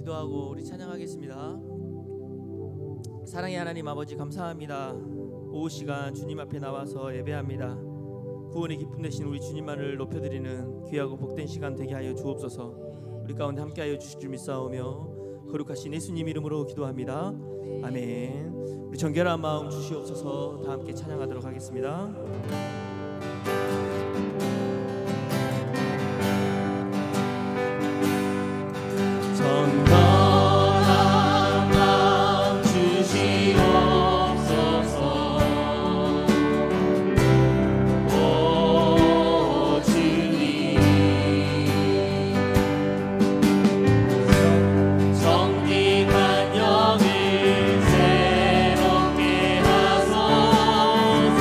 기도하고 우리 찬양하겠습니다. 사랑의 하나님 아버지, 감사합니다. 오후 시간 주님 앞에 나와서 예배합니다. 구원의 기쁨 되신 우리 주님만을 높여드리는 귀하고 복된 시간 되게 하여 주옵소서. 우리 가운데 함께하여 주실 줄 믿사오며 거룩하신 예수님 이름으로 기도합니다. 아멘. 우리 정결한 마음 주시옵소서. 다 함께 찬양하도록 하겠습니다. 정결한 마음 주시옵소서. 오 주님, 정직한 영을 새롭게 하소서.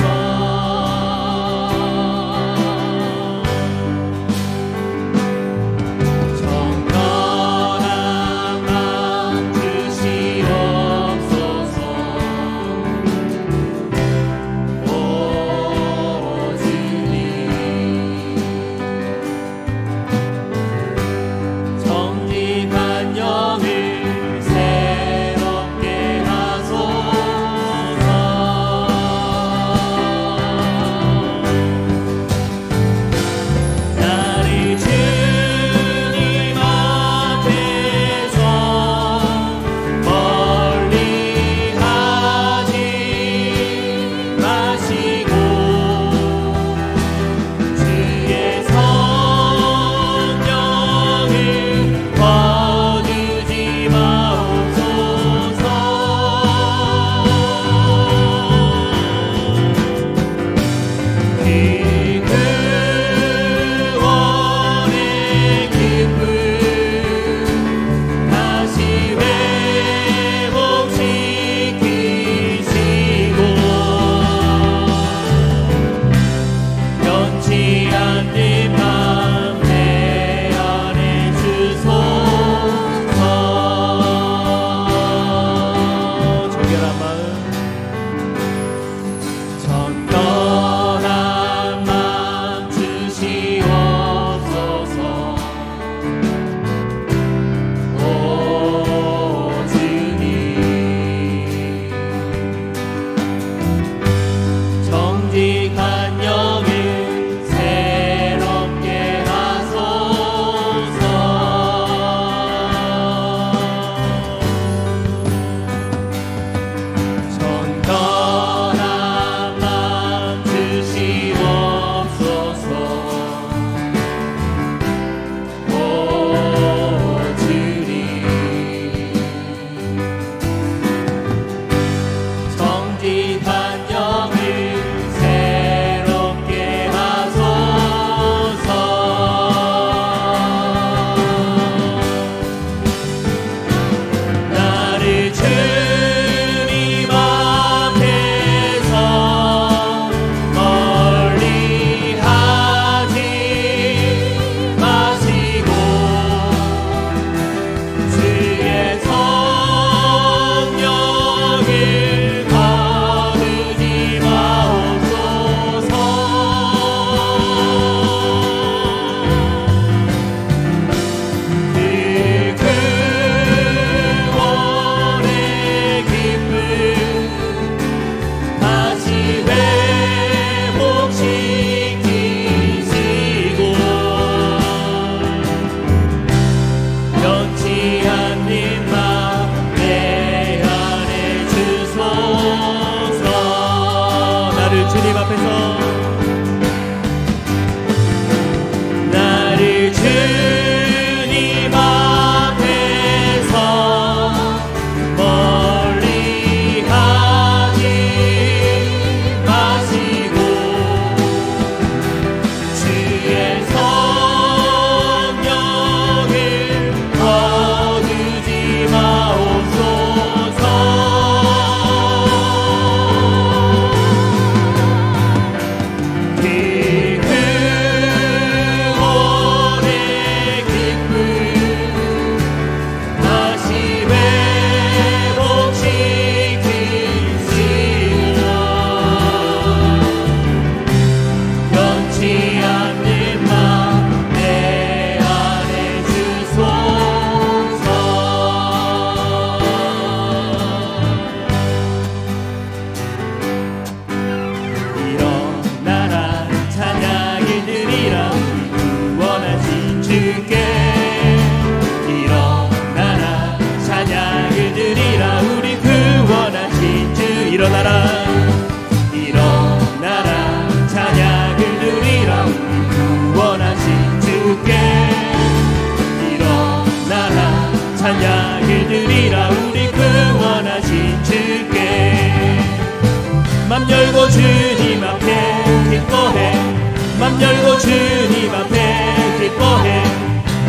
맘 열고 주님 앞에 기뻐해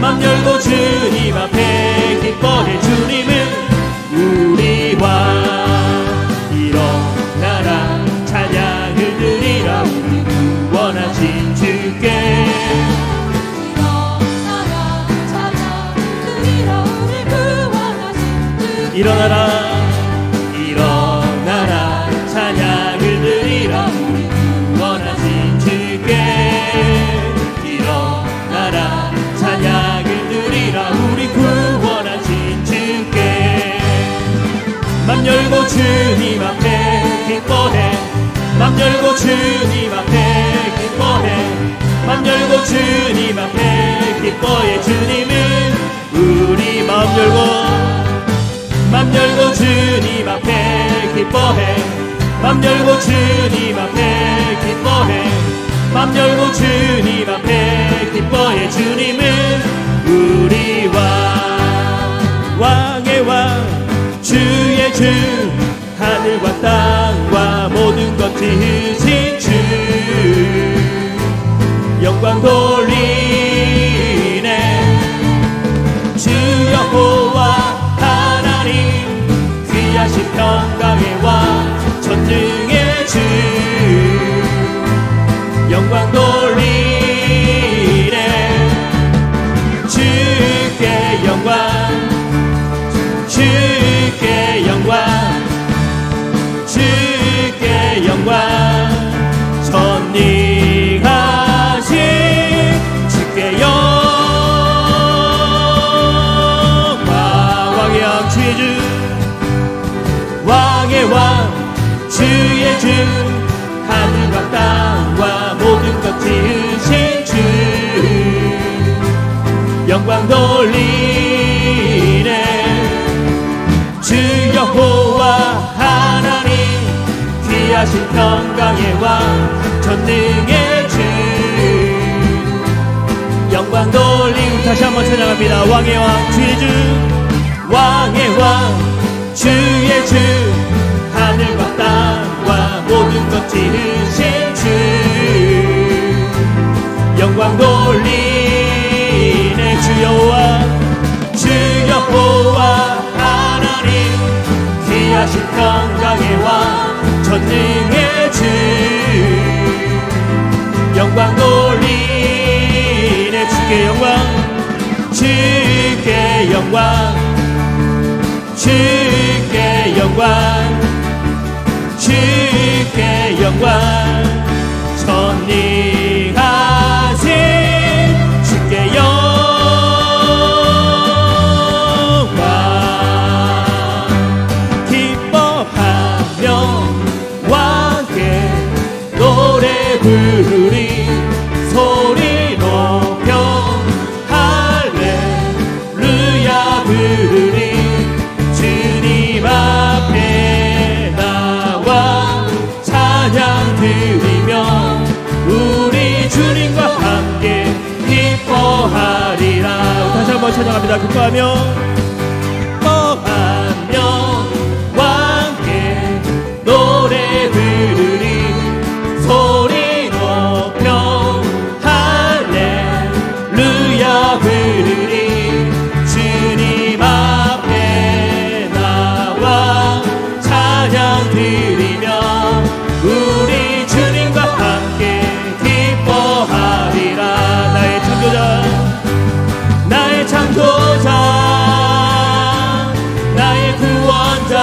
맘 열고 주님 앞에 기뻐해 주님은 우리와 일어나라 찬양을 드리라 우리 구원하신 주께 일어나라 찬양을 드리라 우리 구원하신 주께 일어나라 일어나라 찬양을 드리라 우리 구원하신 주께 일어나라 찬양을 드리라 우리 구원하신 주께 맘 열고 주님 앞에 기뻐해 맘 열고 주님 앞에 기뻐해 맘 열고 주님 앞에 기뻐해 주님은 우리 마음 열고 주님 앞에 기뻐해 맘 열고 주님 앞에 기뻐해 맘 열고 주님 앞에 기뻐해 주님은 우리와 왕의 왕 주의 주 하늘과 땅과 모든 것 지으신 주 영광 돌리네 주 여호와 귀하신 평강의 왕 전능의 주 영광 돌리네 주께 영광 주께 영광 주께 영광 전능하신 주께 영광 왕의 왕 주의 주 왕의 왕 주의 주 하늘과 땅과 모든 것 지으신 주 영광 돌리네 주 여호와 하나님 귀하신 평강의 왕 전능의 주 영광 돌리고 다시 한번 찬양합니다. 왕의 왕 주의 주 왕의 왕 주의 주 하늘과 땅과 모든 것 지으신 주 영광 돌리네 주 여호와 하나님 귀하신 평강의 왕 전능의 주 영광 돌리네 주께 영광 주께 영광 주께 영광 주께 영광 전능하신 주께 영광 기뻐하며 왕께 노래 부르리 소리 높여 할렐루야 부르리 주님 앞에 나와 찬양 드리며 우리 주님과 함께 기뻐하리라. 다시 한번 찬양합니다. 기뻐하며 함께 노래 부르리 소리 높여 할렐루야 부르리 주님 앞에 나와 찬양 드리며 우리 주님과 함께 기뻐하리라. 나의 창조자 나의 구원자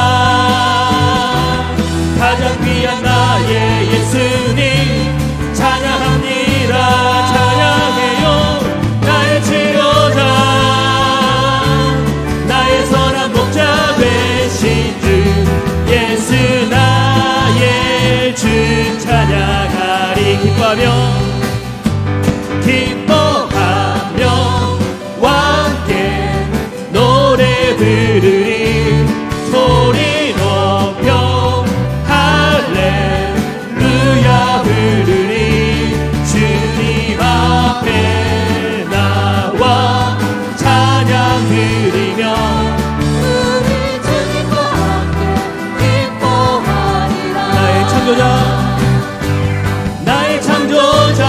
가장 귀한 나의 예수님 찬양합니다. 찬양해요. 나의 치료자 나의 선한 목자 되신 주 예수 나의 주 찬양하리. 기뻐하며 왕께 노래 부르리 소리 높여 할렐루야 부르리 주님 앞에 나와 찬양 드리며 우리 주님과 함께 기뻐하리라. 나의 창조자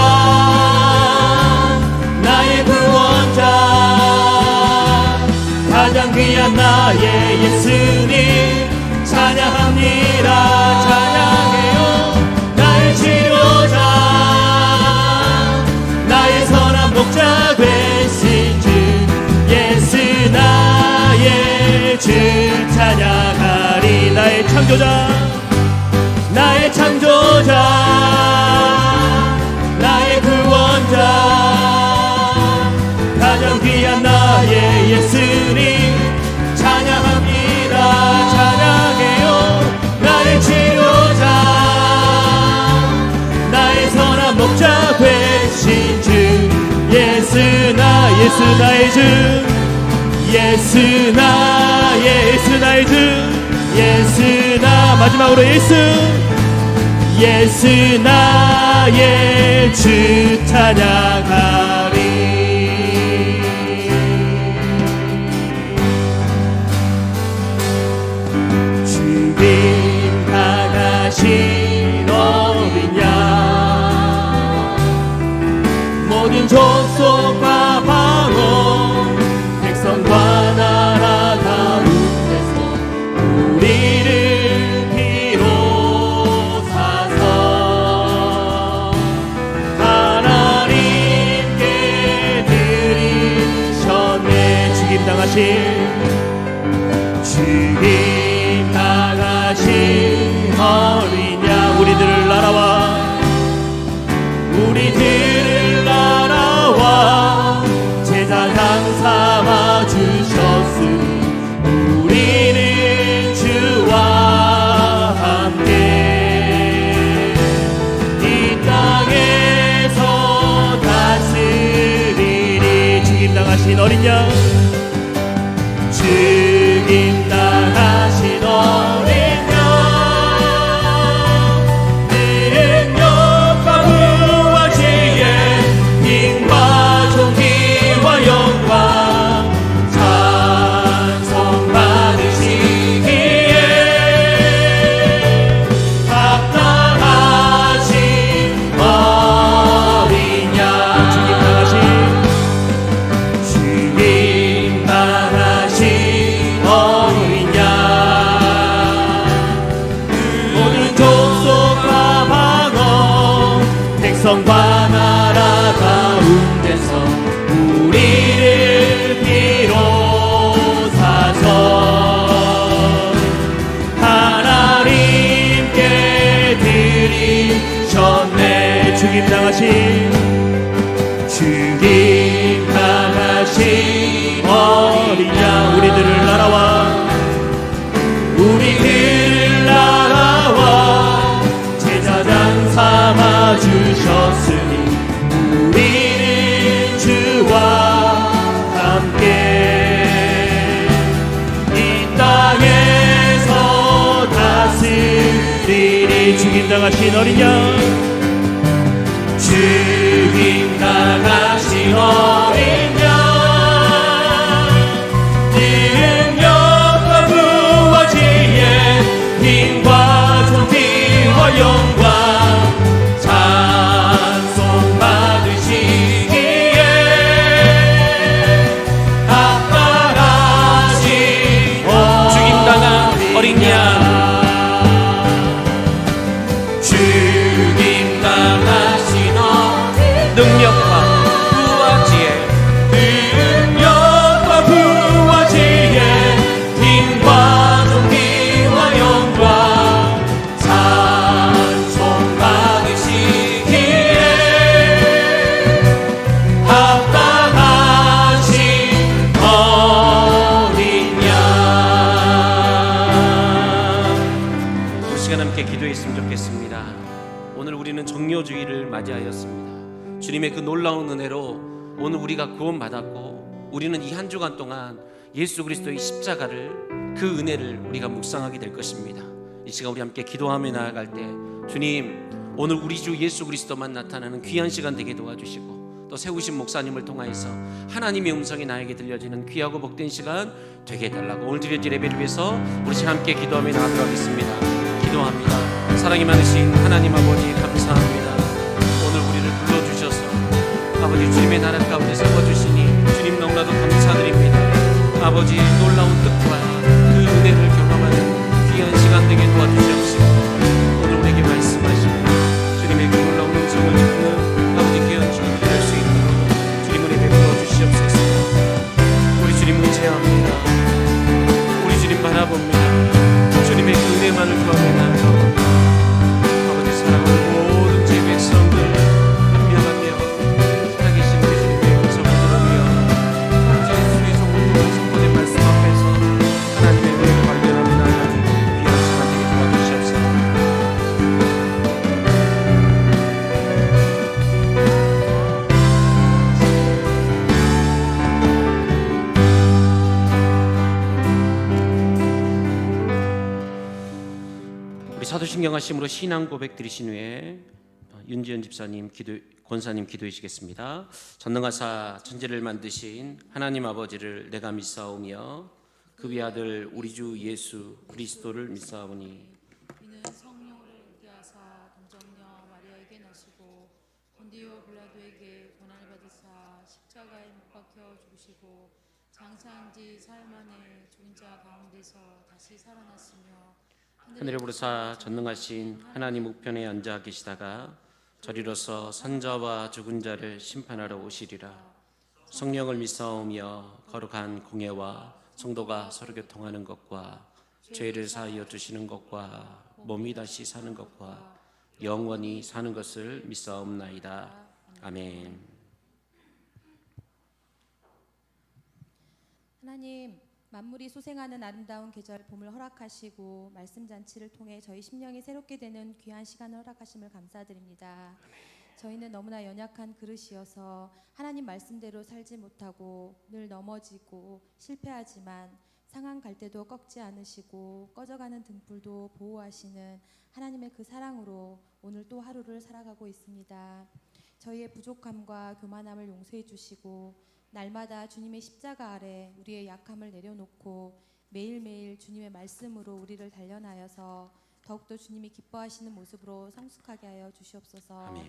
예수 나의 주 예수 나의 주 예수 나 마지막으로 예수 나의 주 찬양하리. 주님 강하신 어린 양 모든 족속과 방언 백성과 나라 가운데서 우리를 비로사서 하나님께 드리셨네. 죽임 당하신 어린 양 우리들을 날아와 제사장 삼아 주셨으니 우리는 주와 함께 이 땅에서 다스리리. 죽임당하신 어린 양 죽임당하신 어린 양 능력과 부와 지혜 힘과 존귀와 영광 찬송 받으시기에 합당하신 어린 양 죽임당하신 어린 양 모든 족속과 방언 백성과 나라 가운데서 우리를 비로사서 하나님께 드리셨네. 죽임당하신 어린 양 우리들을 날아와 제사장 삼아 주셨으니 우리는 주와 함께 이 땅에서 다스리리. 죽임당하신 어린 양 죽임당하신 어린 양 능력과 부와 지혜 힘과 존귀와 영광 찬송 받으시기에 합당하신 죽임당한 어린 양 죽임당하신 능력과 부와 지혜 힘과 존귀와 영광 찬송 받으시기에 합당하신 어린 양. 이 시간 함께 기도했으면 좋겠습니다. 오늘 우리는 정료주의를 맞이하였습니다. 주님의 그 놀라운 은혜로 오늘 우리가 구원받았고 우리는 이 한 주간 동안 예수 그리스도의 십자가를 그 은혜를 우리가 묵상하게 될 것입니다. 이 시간 우리 함께 기도하며 나아갈 때 주님 오늘 우리 주 예수 그리스도만 나타나는 귀한 시간 되게 도와주시고 또 세우신 목사님을 통하여서 하나님의 음성이 나에게 들려지는 귀하고 복된 시간 되게 해달라고 오늘 드려질 예배를 위해서 우리 시간 함께 기도하며 나아가도록 하겠습니다. 기도합니다. 사랑이 많으신 하나님 아버지 감사합니다. 오늘 우리를 불러주셔서 아버지 주님의 나라 가운데 세워주시니 주님 너무나도 감사드립니다. 아버지 놀라운 뜻과 그 은혜를 경험하는 귀한 시간 되게 도와주시옵시고 오늘 우리에게 말씀하시고 주님의 그 놀라운 음성을 듣는 아버지 귀한 시간 될 수 있도록 주님을 베풀어 주시옵소서. 우리 주님 의지합니다. 우리 주님 바라봅니다. 주님의 그 은혜만을 구하며 나아갑니다. 아버지 사랑하는 모든 제 백성들 한 명 한 명 살아계신 우리 주님의 음성을 들으며 아버지 예수의 성을 통한 선포된 말씀 신경하심으로 신앙 고백 드리신 후에 윤지연 집사님 권사님 기도해 주시겠습니다. 전능하사 천지를 만드신 하나님 아버지를 내가 믿사오며 그 위아들 우리 주 예수 그리스도를 믿사오니 이는 성령을 인도하사 동정녀 마리아에게 나시고 본디오 빌라도에게 고난을 받으사 십자가에 못 박혀 죽으시고 장사한 지 사흘 만에 죽은 자 가운데서 다시 살아났으며 하늘에 부르사 전능하신 하나님 우편에 앉아 계시다가 저리로서 산자와 죽은 자를 심판하러 오시리라. 성령을 믿사오며 거룩한 공예와 성도가 서로 교통하는 것과 죄를 사하여 주시는 것과 몸이 다시 사는 것과 영원히 사는 것을 믿사옵나이다. 아멘. 하나님, 만물이 소생하는 아름다운 계절 봄을 허락하시고 말씀 잔치를 통해 저희 심령이 새롭게 되는 귀한 시간을 허락하심을 감사드립니다. 저희는 너무나 연약한 그릇이어서 하나님 말씀대로 살지 못하고 늘 넘어지고 실패하지만 상한 갈대도 꺾지 않으시고 꺼져가는 등불도 보호하시는 하나님의 그 사랑으로 오늘 또 하루를 살아가고 있습니다. 저희의 부족함과 교만함을 용서해 주시고 날마다 주님의 십자가 아래 우리의 약함을 내려놓고 매일매일 주님의 말씀으로 우리를 단련하여서 더욱더 주님이 기뻐하시는 모습으로 성숙하게 하여 주시옵소서. 아멘.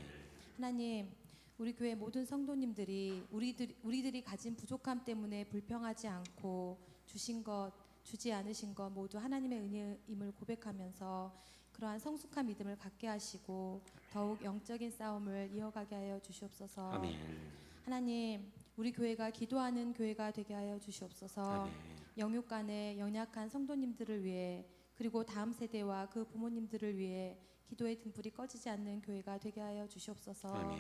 하나님, 우리 교회 모든 성도님들이 우리들이 가진 부족함 때문에 불평하지 않고 주신 것, 주지 않으신 것 모두 하나님의 은혜임을 고백하면서 그러한 성숙한 믿음을 갖게 하시고 더욱 영적인 싸움을 이어가게 하여 주시옵소서. 아멘. 하나님, 우리 교회가 기도하는 교회가 되게 하여 주시옵소서. 아멘. 영육 간의 연약한 성도님들을 위해 그리고 다음 세대와 그 부모님들을 위해 기도의 등불이 꺼지지 않는 교회가 되게 하여 주시옵소서. 아멘.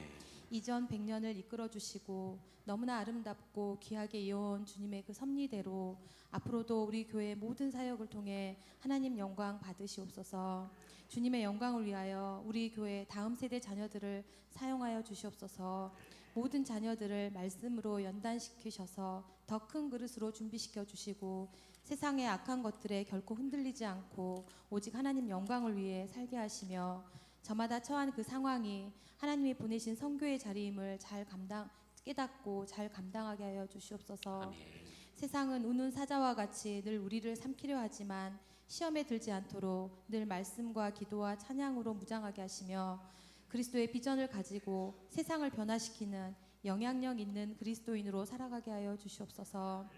이전 100년을 이끌어 주시고 너무나 아름답고 귀하게 이어온 주님의 그 섭리대로 앞으로도 우리 교회 모든 사역을 통해 하나님 영광 받으시옵소서. 주님의 영광을 위하여 우리 교회 다음 세대 자녀들을 사용하여 주시옵소서. 모든 자녀들을 말씀으로 연단시키셔서 더 큰 그릇으로 준비시켜 주시고 세상의 악한 것들에 결코 흔들리지 않고 오직 하나님 영광을 위해 살게 하시며 저마다 처한 그 상황이 하나님이 보내신 선교의 자리임을 잘 깨닫고 잘 감당하게 하여 주시옵소서. 아멘. 세상은 우는 사자와 같이 늘 우리를 삼키려 하지만 시험에 들지 않도록 늘 말씀과 기도와 찬양으로 무장하게 하시며 그리스도의 비전을 가지고 세상을 변화시키는 영향력 있는 그리스도인으로 살아가게 하여 주시옵소서.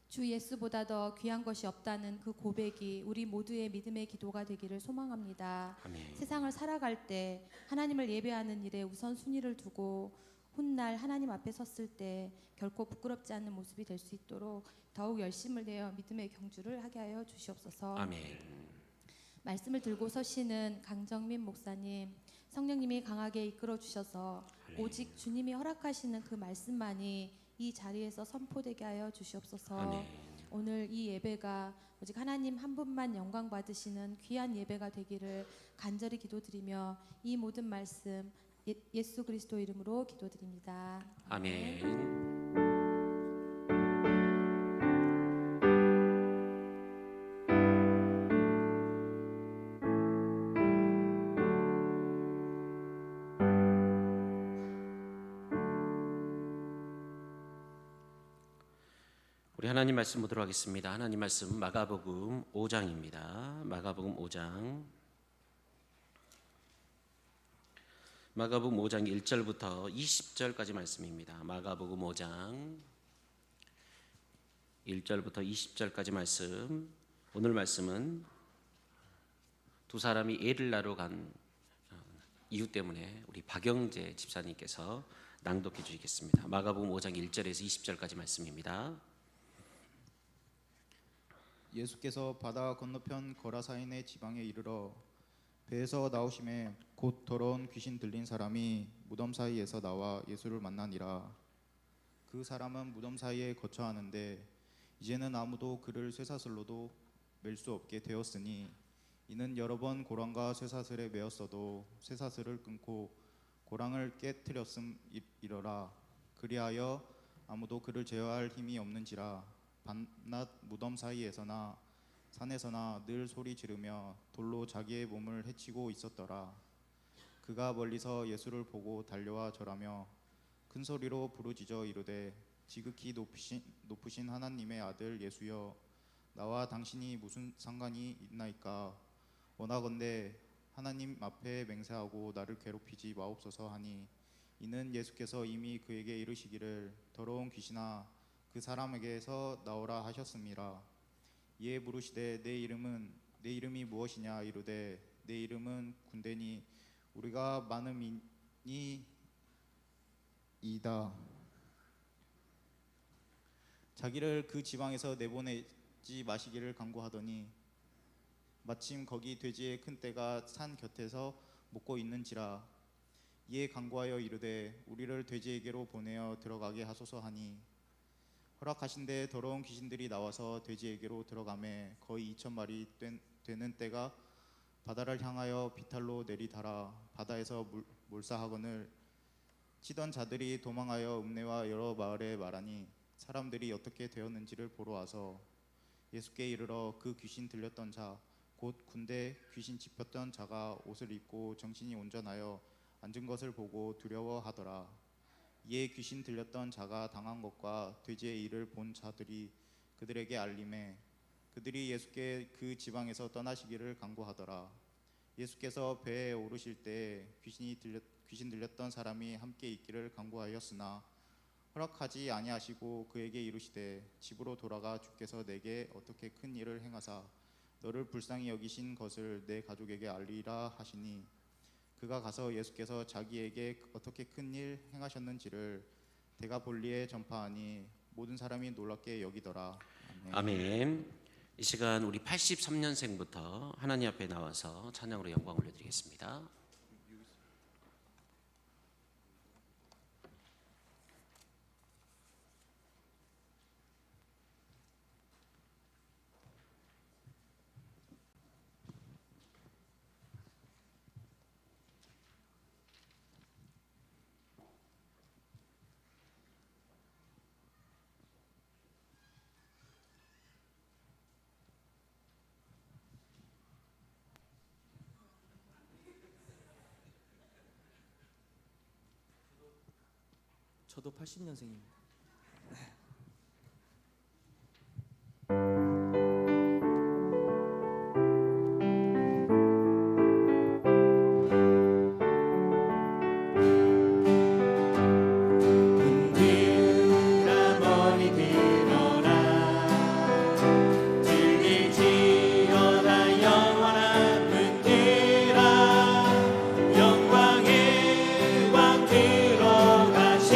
주 예수보다 더 귀한 것이 없다는 그 고백이 우리 모두의 믿음의 기도가 되기를 소망합니다. 아멘. 세상을 살아갈 때 하나님을 예배하는 일에 우선순위를 두고 훗날 하나님 앞에 섰을 때 결코 부끄럽지 않는 모습이 될 수 있도록 더욱 열심을 내어 믿음의 경주를 하게 하여 주시옵소서. 아멘. 말씀을 들고 서시는 강정민 목사님, 성령님이 강하게 이끌어 주셔서 오직 주님이 허락하시는 그 말씀만이 이 자리에서 선포되게 하여 주시옵소서. 아멘. 오늘 이 예배가 오직 하나님 한 분만 영광 받으시는 귀한 예배가 되기를 간절히 기도드리며 이 모든 말씀 예수 그리스도 이름으로 기도드립니다. 아멘. 우리 하나님 말씀 보도록 하겠습니다. 하나님 말씀 마가복음 5장입니다. 마가복음 5장 1절부터 20절까지 말씀입니다. 마가복음 5장 1절부터 20절까지 말씀. 오늘 말씀은 두 사람이 애를 낳으러 간 이유 때문에 우리 박영재 집사님께서 낭독해 주시겠습니다. 마가복음 5장 1절에서 20절까지 말씀입니다. 예수께서 바다 건너편 거라사인의 지방에 이르러 배에서 나오심에 곧 더러운 귀신 들린 사람이 무덤 사이에서 나와 예수를 만나니라. 그 사람은 무덤 사이에 거처하는데 이제는 아무도 그를 쇠사슬로도 맬 수 없게 되었으니 이는 여러 번 고랑과 쇠사슬에 매었어도 쇠사슬을 끊고 고랑을 깨뜨렸음이러라. 그리하여 아무도 그를 제어할 힘이 없는지라. 밤낮 무덤 사이에서나 산에서나 늘 소리 지르며 돌로 자기의 몸을 해치고 있었더라. 그가 멀리서 예수를 보고 달려와 절하며 큰 소리로 부르짖어 이르되 지극히 높으신 하나님의 아들 예수여, 나와 당신이 무슨 상관이 있나이까? 원하건대 하나님 앞에 맹세하고 나를 괴롭히지 마옵소서 하니, 이는 예수께서 이미 그에게 이르시기를 더러운 귀신아 그 사람에게서 나오라 하셨음이라. 이에 물으시되 내 이름이 무엇이냐? 이르되 내 이름은 군대니 우리가 많음이니이다. 자기를 그 지방에서 내보내지 마시기를 간구하더니 마침 거기 돼지의 큰 떼가 산 곁에서 먹고 있는지라. 이에 간구하여 이르되 우리를 돼지에게로 보내어 들어가게 하소서 하니, 허락하신데 더러운 귀신들이 나와서 돼지에게로 들어가매 거의 2,000마리 되는 떼가 바다를 향하여 비탈로 내리달아 바다에서 몰사하거늘, 치던 자들이 도망하여 읍내와 여러 마을에 말하니 사람들이 어떻게 되었는지를 보러 와서 예수께 이르러 그 귀신 들렸던 자 곧 군대 귀신 짚었던 자가 옷을 입고 정신이 온전하여 앉은 것을 보고 두려워하더라. 이에 귀신 들렸던 자가 당한 것과 돼지의 일을 본 자들이 그들에게 알림해 그들이 예수께 그 지방에서 떠나시기를 간구하더라. 예수께서 배에 오르실 때 귀신 들렸던 사람이 함께 있기를 간구하였으나 허락하지 아니하시고 그에게 이르시되 집으로 돌아가 주께서 내게 어떻게 큰 일을 행하사 너를 불쌍히 여기신 것을 내 가족에게 알리라 하시니, 그가 가서 예수께서 자기에게 어떻게 큰 일 행하셨는지를 데가볼리에 전파하니 모든 사람이 놀랍게 여기더라. 아멘. 이 시간 우리 83년생부터 하나님 앞에 나와서 찬양으로 영광 올려드리겠습니다. 저도 80년생입니다. 영광의 왕 들어가시도록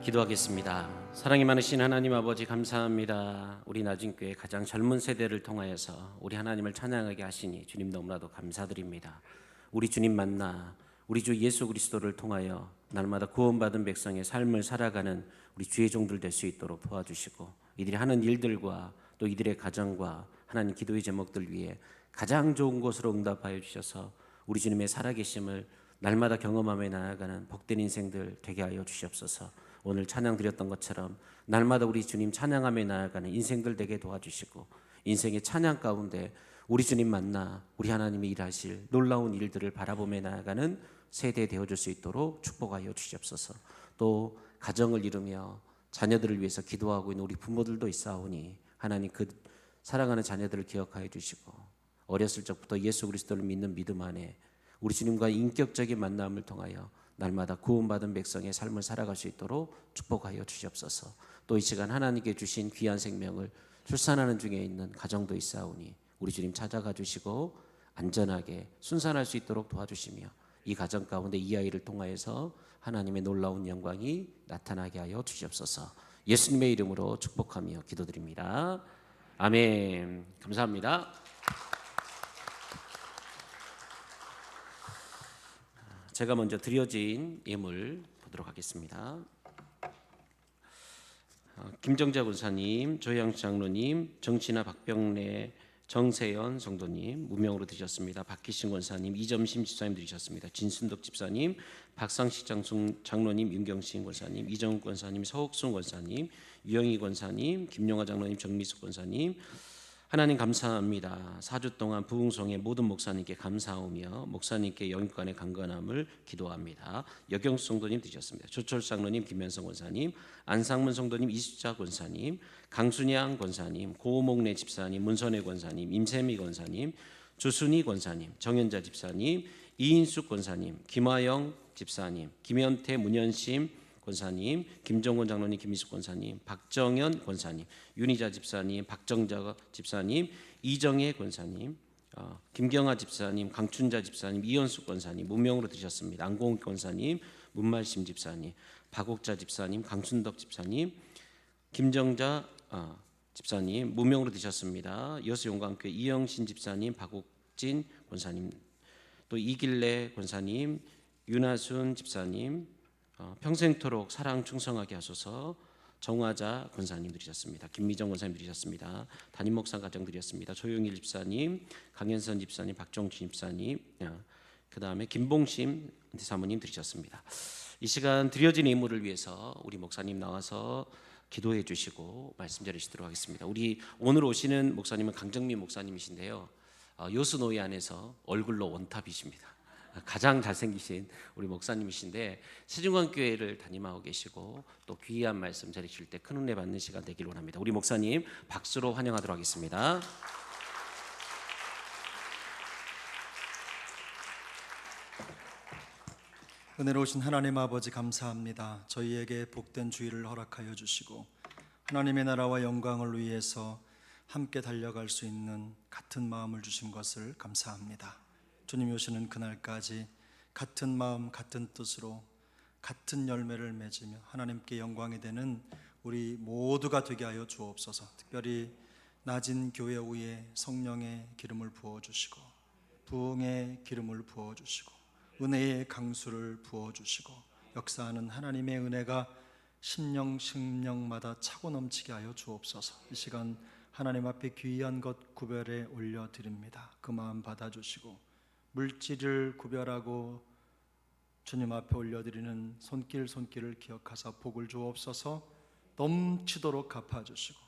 기도하겠습니다. 사랑이 많으신 하나님 아버지 감사합니다. 우리 나진교회 가장 젊은 세대를 통하여서 우리 하나님을 찬양하게 하시니 주님 너무나도 감사드립니다. 우리 주님 만나 우리 주 예수 그리스도를 통하여 날마다 구원받은 백성의 삶을 살아가는 우리 주의 종들 될 수 있도록 도와주시고 이들이 하는 일들과 또 이들의 가정과 하나님 기도의 제목들 위해 가장 좋은 곳으로 응답하여 주셔서 우리 주님의 살아계심을 날마다 경험하며 나아가는 복된 인생들 되게 하여 주시옵소서. 오늘 찬양 드렸던 것처럼 날마다 우리 주님 찬양하며 나아가는 인생들 되게 도와주시고 인생의 찬양 가운데 우리 주님 만나 우리 하나님이 일하실 놀라운 일들을 바라보며 나아가는 세대 되어줄 수 있도록 축복하여 주시옵소서. 또 가정을 이루며 자녀들을 위해서 기도하고 있는 우리 부모들도 있사오니 하나님 그 사랑하는 자녀들을 기억하여 주시고 어렸을 적부터 예수 그리스도를 믿는 믿음 안에 우리 주님과 인격적인 만남을 통하여 날마다 구원받은 백성의 삶을 살아갈 수 있도록 축복하여 주시옵소서. 또 이 시간 하나님께 주신 귀한 생명을 출산하는 중에 있는 가정도 있사오니 우리 주님 찾아가 주시고 안전하게 순산할 수 있도록 도와주시며 이 가정 가운데 이 아이를 통하여서 하나님의 놀라운 영광이 나타나게 하여 주시옵소서. 예수님의 이름으로 축복하며 기도드립니다. 아멘. 감사합니다. 제가 먼저 드려진 예물 보도록 하겠습니다. 김정자 권사님, 조양 장로님, 정신아 박병래, 정세연 성도님 무명으로 드셨습니다. 박기신 권사님, 이점심 집사님 드리셨습니다. 진순덕 집사님, 박상식 장로님, 윤경신 권사님, 이정욱 권사님, 서옥순 권사님, 유영희 권사님, 김용화 장로님, 정미숙 권사님 하나님 감사합니다. 4주 동안 부흥성의 모든 목사님께 감사하며 목사님께 영육간의 강건함을 기도합니다. 여경수 성도님 드셨습니다. 조철 장로님, 김현성 권사님, 안상문 성도님, 이수자 권사님, 강순양 권사님, 고목래 집사님, 문선혜 권사님, 임세미 권사님, 주순희 권사님, 정현자 집사님, 이인숙 권사님, 김화영 집사님, 김현태, 문현심 권사님, 김정권 장로님, 김희숙 권사님, 박정현 권사님, 윤희자 집사님, 박정자 집사님, 이정혜 권사님, 김경아 집사님, 강춘자 집사님, 이현숙 권사님 무명으로 드셨습니다. 안공욱 권사님, 문말심 집사님, 박옥자 집사님, 강순덕 집사님, 김정자 집사님 무명으로 드셨습니다. 여수용광교회 이영신 집사님, 박옥진 권사님, 또 이길래 권사님, 윤하순 집사님 평생토록 사랑 충성하게 하소서. 정화자 권사님 드리셨습니다. 김미정 권사님 드리셨습니다. 담임 목사 가정 드렸습니다. 조용일 집사님, 강현선 집사님, 박정준 집사님, 그 다음에 김봉심 사모님 드리셨습니다. 이 시간 드려진 예물을 위해서 우리 목사님 나와서 기도해 주시고 말씀 전해주시도록 하겠습니다. 우리 오늘 오시는 목사님은 강정민 목사님이신데요. 요수노예 안에서 얼굴로 원탑이십니다. 가장 잘생기신 우리 목사님이신데 세중광교회를 담임하고 계시고 또 귀한 말씀 전해주실 때 큰 은혜 받는 시간 되길 원합니다. 우리 목사님 박수로 환영하도록 하겠습니다. 은혜로우신 하나님 아버지 감사합니다. 저희에게 복된 주일을 허락하여 주시고 하나님의 나라와 영광을 위해서 함께 달려갈 수 있는 같은 마음을 주신 것을 감사합니다. 주님이 오시는 그날까지 같은 마음 같은 뜻으로 같은 열매를 맺으며 하나님께 영광이 되는 우리 모두가 되게 하여 주옵소서. 특별히 낮은 교회 위에 성령의 기름을 부어주시고 부흥의 기름을 부어주시고 은혜의 강수를 부어주시고 역사하는 하나님의 은혜가 심령마다 차고 넘치게 하여 주옵소서. 이 시간 하나님 앞에 귀한 것 구별해 올려드립니다. 그 마음 받아주시고 물질을 구별하고 주님 앞에 올려드리는 손길을 기억하사 복을 주옵소서. 넘치도록 갚아주시고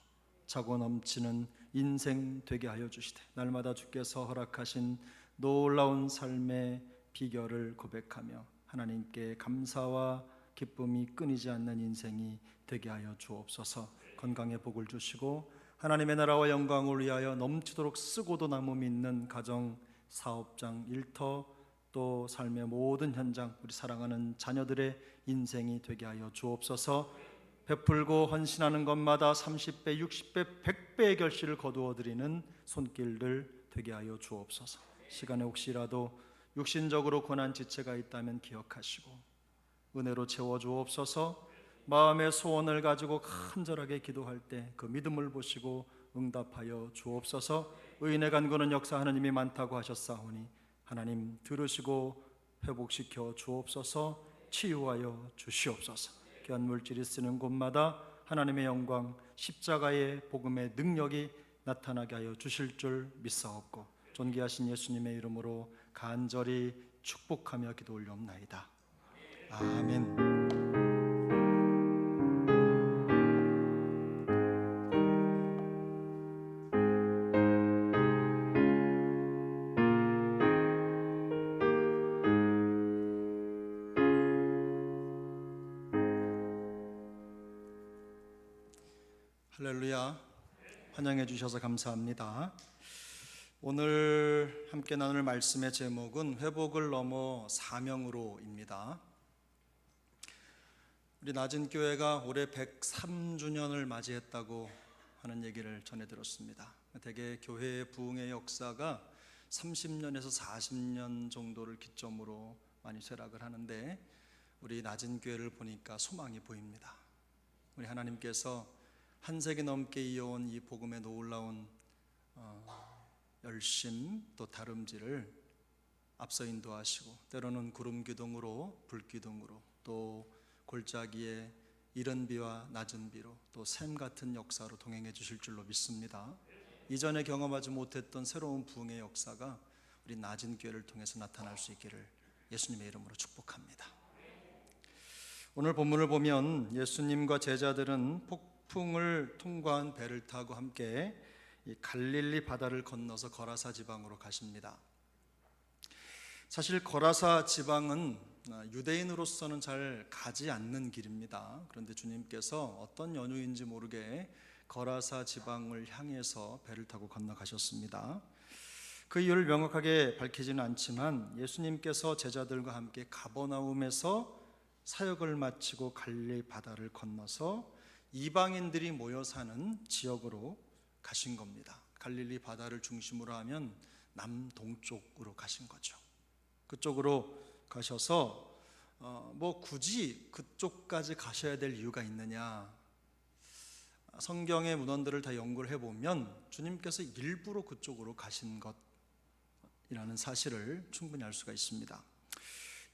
차고 넘치는 인생 되게 하여 주시되 날마다 주께서 허락하신 놀라운 삶의 비결을 고백하며 하나님께 감사와 기쁨이 끊이지 않는 인생이 되게 하여 주옵소서. 건강의 복을 주시고 하나님의 나라와 영광을 위하여 넘치도록 쓰고도 남음 있는 가정, 사업장, 일터 또 삶의 모든 현장 우리 사랑하는 자녀들의 인생이 되게 하여 주옵소서. 베풀고 헌신하는 것마다 30배, 60배, 100배의 결실을 거두어 드리는 손길들 되게 하여 주옵소서. 시간에 혹시라도 육신적으로 고난 지체가 있다면 기억하시고 은혜로 채워 주옵소서. 마음의 소원을 가지고 간절하게 기도할 때 그 믿음을 보시고 응답하여 주옵소서. 의인의 간구는 역사 하나님이 많다고 하셨사오니 하나님 들으시고 회복시켜 주옵소서. 치유하여 주시옵소서. 귀한 물질이 쓰는 곳마다 하나님의 영광, 십자가의 복음의 능력이 나타나게 하여 주실 줄 믿사옵고 존귀하신 예수님의 이름으로 간절히 축복하며 기도 올리옵나이다. 아멘. 할렐루야. 환영해 주셔서 감사합니다. 오늘 함께 나눌 말씀의 제목은 회복을 넘어 사명으로입니다. 우리 낮은 교회가 올해 103주년을 맞이했다고 하는 얘기를 전해 들었습니다. 대개 교회의 부흥의 역사가 30년에서 40년 정도를 기점으로 많이 쇠락을 하는데 우리 낮은 교회를 보니까 소망이 보입니다. 우리 하나님께서 한 세기 넘게 이어온 이 복음의 놀라운 열심 또 다름질을 앞서 인도하시고 때로는 구름 기둥으로 불 기둥으로 또 골짜기에 이른 비와 낮은 비로 또 샘 같은 역사로 동행해 주실 줄로 믿습니다. 이전에 경험하지 못했던 새로운 부흥의 역사가 우리 낮은 교회를 통해서 나타날 수 있기를 예수님의 이름으로 축복합니다. 오늘 본문을 보면 예수님과 제자들은 폭풍을 통과한 배를 타고 함께 이 갈릴리 바다를 건너서 거라사 지방으로 가십니다. 사실 거라사 지방은 유대인으로서는 잘 가지 않는 길입니다. 그런데 주님께서 어떤 연유인지 모르게 거라사 지방을 향해서 배를 타고 건너가셨습니다. 그 이유를 명확하게 밝히지는 않지만 예수님께서 제자들과 함께 가버나움에서 사역을 마치고 갈릴리 바다를 건너서 이방인들이 모여 사는 지역으로 가신 겁니다. 갈릴리 바다를 중심으로 하면 남동쪽으로 가신 거죠. 그쪽으로 가셔서 굳이 그쪽까지 가셔야 될 이유가 있느냐? 성경의 문헌들을 다 연구를 해보면 주님께서 일부러 그쪽으로 가신 것이라는 사실을 충분히 알 수가 있습니다.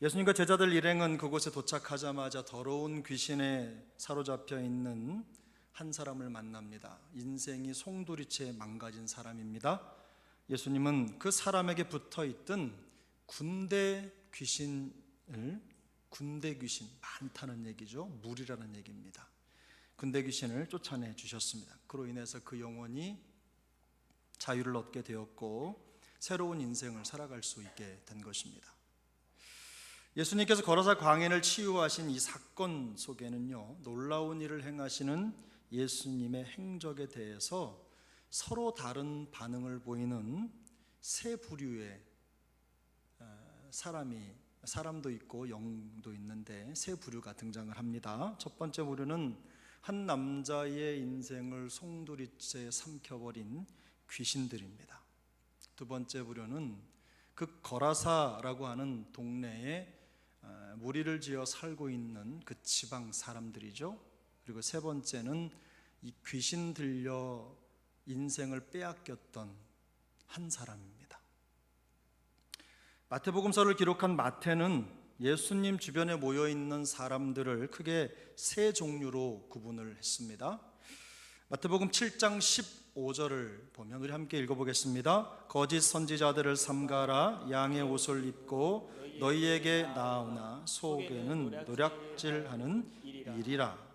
예수님과 제자들 일행은 그곳에 도착하자마자 더러운 귀신에 사로잡혀 있는 한 사람을 만납니다. 인생이 송두리째 망가진 사람입니다. 예수님은 그 사람에게 붙어있던 군대 귀신 많다는 얘기죠. 무리라는 얘기입니다. 군대 귀신을 쫓아내 주셨습니다. 그로 인해서 그 영혼이 자유를 얻게 되었고 새로운 인생을 살아갈 수 있게 된 것입니다. 예수님께서 거라사 광인을 치유하신 이 사건 속에는요, 놀라운 일을 행하시는 예수님의 행적에 대해서 서로 다른 반응을 보이는 세 부류의 사람도 있고 영도 있는데 세 부류가 등장을 합니다. 첫 번째 부류는 한 남자의 인생을 송두리째 삼켜버린 귀신들입니다. 두 번째 부류는 그 거라사라고 하는 동네에 무리를 지어 살고 있는 그 지방 사람들이죠. 그리고 세 번째는 이 귀신 들려 인생을 빼앗겼던 한 사람입니다. 마태복음서를 기록한 마태는 예수님 주변에 모여 있는 사람들을 크게 세 종류로 구분을 했습니다. 마태복음 7장 15절을 보면 우리 함께 읽어보겠습니다. 거짓 선지자들을 삼가라. 양의 옷을 입고 너희에게 나오나 속에는 노략질하는 일이라.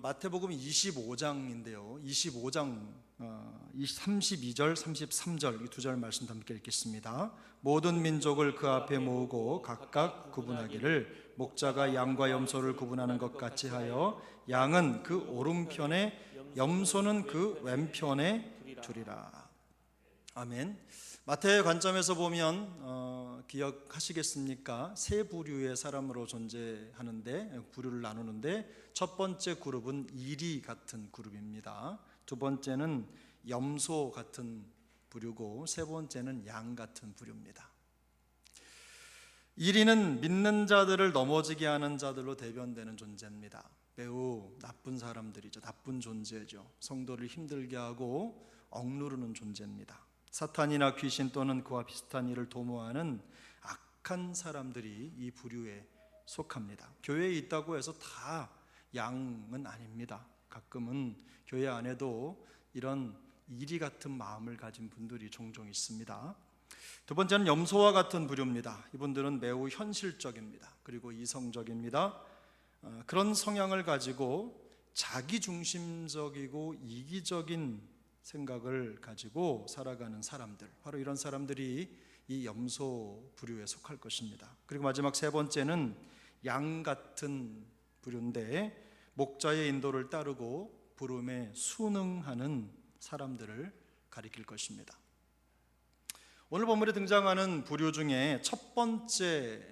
마태복음 25장인데요. 25장 32절, 33절 이 두 절 말씀 함께 읽겠습니다. 모든 민족을 그 앞에 모으고 각각 구분하기를 목자가 양과 염소를 구분하는 것 같이 하여 양은 그 오른편에 염소는 그 왼편에 두리라. 아멘. 마태의 관점에서 보면 기억하시겠습니까? 세 부류의 사람으로 존재하는데 부류를 나누는데 첫 번째 그룹은 이리 같은 그룹입니다. 두 번째는 염소 같은 부류고 세 번째는 양 같은 부류입니다. 1위는 믿는 자들을 넘어지게 하는 자들로 대변되는 존재입니다. 매우 나쁜 사람들이죠. 나쁜 존재죠. 성도를 힘들게 하고 억누르는 존재입니다. 사탄이나 귀신 또는 그와 비슷한 일을 도모하는 악한 사람들이 이 부류에 속합니다. 교회에 있다고 해서 다 양은 아닙니다. 가끔은 교회 안에도 이런 이리 같은 마음을 가진 분들이 종종 있습니다. 두 번째는 염소와 같은 부류입니다. 이분들은 매우 현실적입니다. 그리고 이성적입니다. 그런 성향을 가지고 자기중심적이고 이기적인 생각을 가지고 살아가는 사람들, 바로 이런 사람들이 이 염소 부류에 속할 것입니다. 그리고 마지막 세 번째는 양 같은 부류인데 목자의 인도를 따르고 부름에 순응하는 사람들을 가리킬 것입니다. 오늘 본문에 등장하는 부류 중에 첫 번째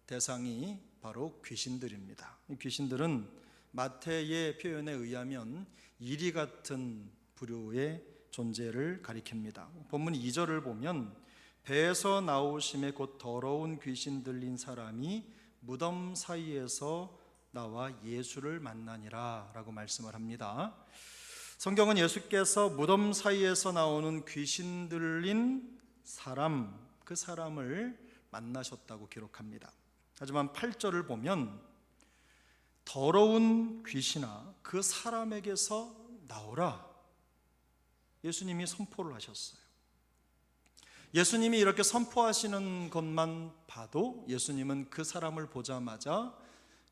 대상이 바로 귀신들입니다. 이 귀신들은 마태의 표현에 의하면 이리 같은 부류의 존재를 가리킵니다. 본문 2절을 보면 배에서 나오심에 곧 더러운 귀신 들린 사람이 무덤 사이에서 나와 예수를 만나니라 라고 말씀을 합니다. 성경은 예수께서 무덤 사이에서 나오는 귀신 들린 사람, 그 사람을 만나셨다고 기록합니다. 하지만 8절을 보면 더러운 귀신아 그 사람에게서 나오라, 예수님이 선포를 하셨어요. 예수님이 이렇게 선포하시는 것만 봐도 예수님은 그 사람을 보자마자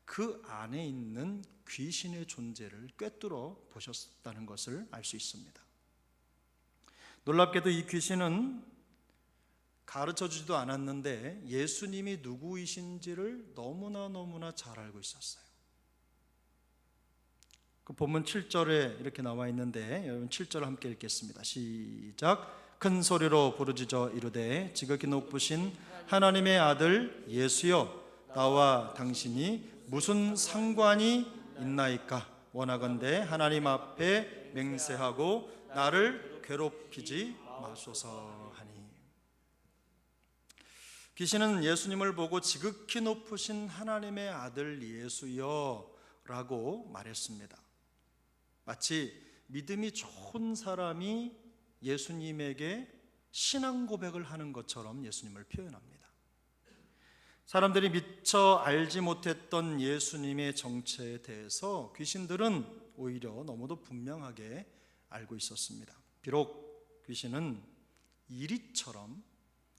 그 안에 있는 귀신의 존재를 꿰뚫어 보셨다는 것을 알 수 있습니다. 놀랍게도 이 귀신은 가르쳐주지도 않았는데 예수님이 누구이신지를 너무나 잘 알고 있었어요. 그 본문 7절에 이렇게 나와 있는데 여러분 7절 함께 읽겠습니다. 시작. 큰 소리로 부르짖어 이르되 지극히 높으신 하나님의 아들 예수여, 나와 당신이 무슨 상관이 있나이까? 원하건대 하나님 앞에 맹세하고 나를 괴롭히지 마소서 하니. 귀신은 예수님을 보고 지극히 높으신 하나님의 아들 예수여 라고 말했습니다. 마치 믿음이 좋은 사람이 예수님에게 신앙 고백을 하는 것처럼 예수님을 표현합니다. 사람들이 미처 알지 못했던 예수님의 정체에 대해서 귀신들은 오히려 너무도 분명하게 알고 있었습니다. 비록 귀신은 이리처럼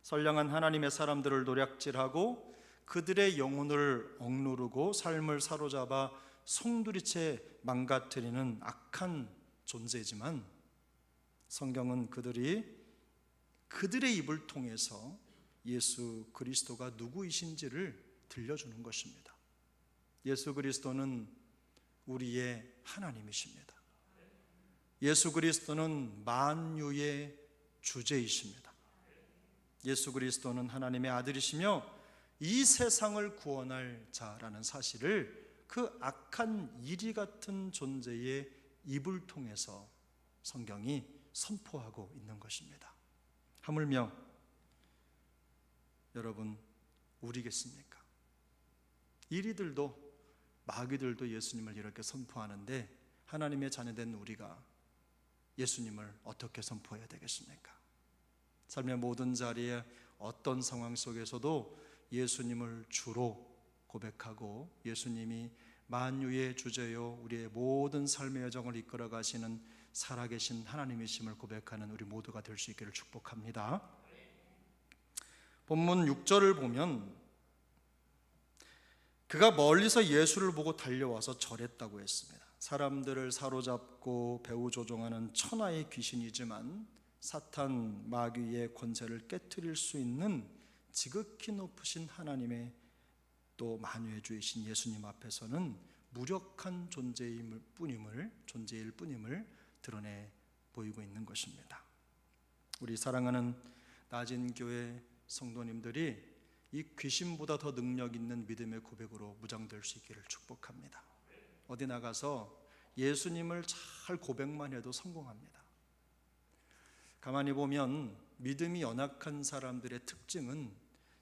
선량한 하나님의 사람들을 노략질하고 그들의 영혼을 억누르고 삶을 사로잡아 송두리째 망가뜨리는 악한 존재지만 성경은 그들의 입을 통해서 예수 그리스도가 누구이신지를 들려주는 것입니다. 예수 그리스도는 우리의 하나님이십니다. 예수 그리스도는 만유의 주제이십니다. 예수 그리스도는 하나님의 아들이시며 이 세상을 구원할 자라는 사실을 그 악한 이리 같은 존재의 입을 통해서 성경이 선포하고 있는 것입니다. 하물며 여러분 우리겠습니까? 이리들도 마귀들도 예수님을 이렇게 선포하는데 하나님의 자녀된 우리가 예수님을 어떻게 선포해야 되겠습니까? 삶의 모든 자리에 어떤 상황 속에서도 예수님을 주로 고백하고 예수님이 만유의 주제요 우리의 모든 삶의 여정을 이끌어 가시는 살아계신 하나님이심을 고백하는 우리 모두가 될 수 있기를 축복합니다. 본문 6절을 보면 그가 멀리서 예수를 보고 달려와서 절했다고 했습니다. 사람들을 사로잡고 배후조종하는 천하의 귀신이지만 사탄 마귀의 권세를 깨트릴 수 있는 지극히 높으신 하나님의 또 만유의 주이신 예수님 앞에서는 무력한 존재일 뿐임을 드러내 보이고 있는 것입니다. 우리 사랑하는 낮은 교회 성도님들이 이 귀신보다 더 능력 있는 믿음의 고백으로 무장될 수 있기를 축복합니다. 어디 나가서 예수님을 잘 고백만 해도 성공합니다. 가만히 보면 믿음이 연약한 사람들의 특징은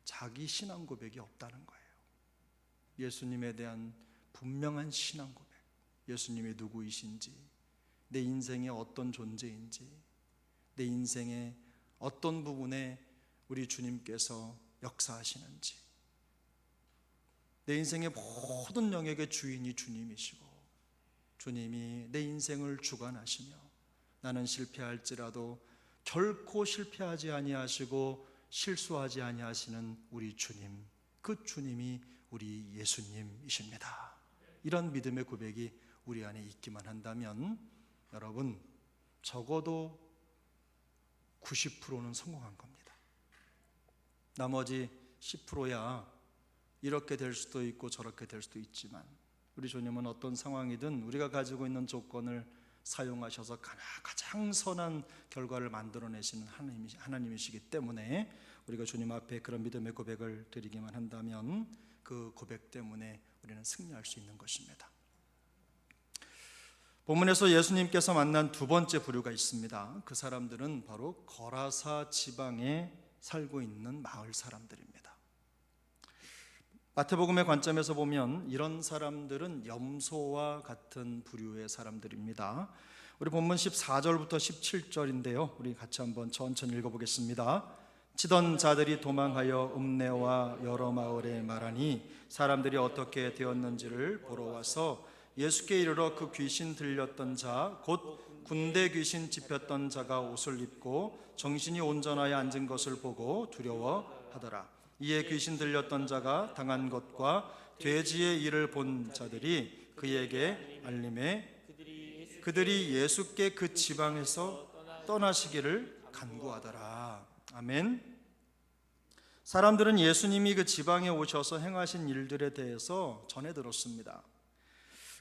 자기 신앙 고백이 없다는 거예요. 예수님에 대한 분명한 신앙 고백, 예수님이 누구이신지, 내 인생의 어떤 존재인지, 내 인생의 어떤 부분에 우리 주님께서 역사하시는지, 내 인생의 모든 영역의 주인이 주님이시고 주님이 내 인생을 주관하시며 나는 실패할지라도 결코 실패하지 아니하시고 실수하지 아니하시는 우리 주님, 그 주님이 우리 예수님이십니다. 이런 믿음의 고백이 우리 안에 있기만 한다면 여러분, 적어도 90%는 성공한 겁니다. 나머지 10%야 이렇게 될 수도 있고 저렇게 될 수도 있지만 우리 주님은 어떤 상황이든 우리가 가지고 있는 조건을 사용하셔서 가장 선한 결과를 만들어내시는 하나님이시기 때문에 우리가 주님 앞에 그런 믿음의 고백을 드리기만 한다면 그 고백 때문에 우리는 승리할 수 있는 것입니다. 본문에서 예수님께서 만난 두 번째 부류가 있습니다. 그 사람들은 바로 거라사 지방에 살고 있는 마을 사람들입니다. 마태복음의 관점에서 보면 이런 사람들은 염소와 같은 부류의 사람들입니다. 우리 본문 14절부터 17절인데요. 우리 같이 한번 천천히 읽어보겠습니다. 치던 자들이 도망하여 읍내와 여러 마을에 말하니 사람들이 어떻게 되었는지를 보러 와서 예수께 이르러 그 귀신 들렸던 자, 곧 군대 귀신 집혔던 자가 옷을 입고 정신이 온전하여 앉은 것을 보고 두려워하더라. 이에 귀신 들렸던 자가 당한 것과 돼지의 일을 본 자들이 그에게 알림해 그들이 예수께 그 지방에서 떠나시기를 간구하더라. 아멘. 사람들은 예수님이 그 지방에 오셔서 행하신 일들에 대해서 전해 들었습니다.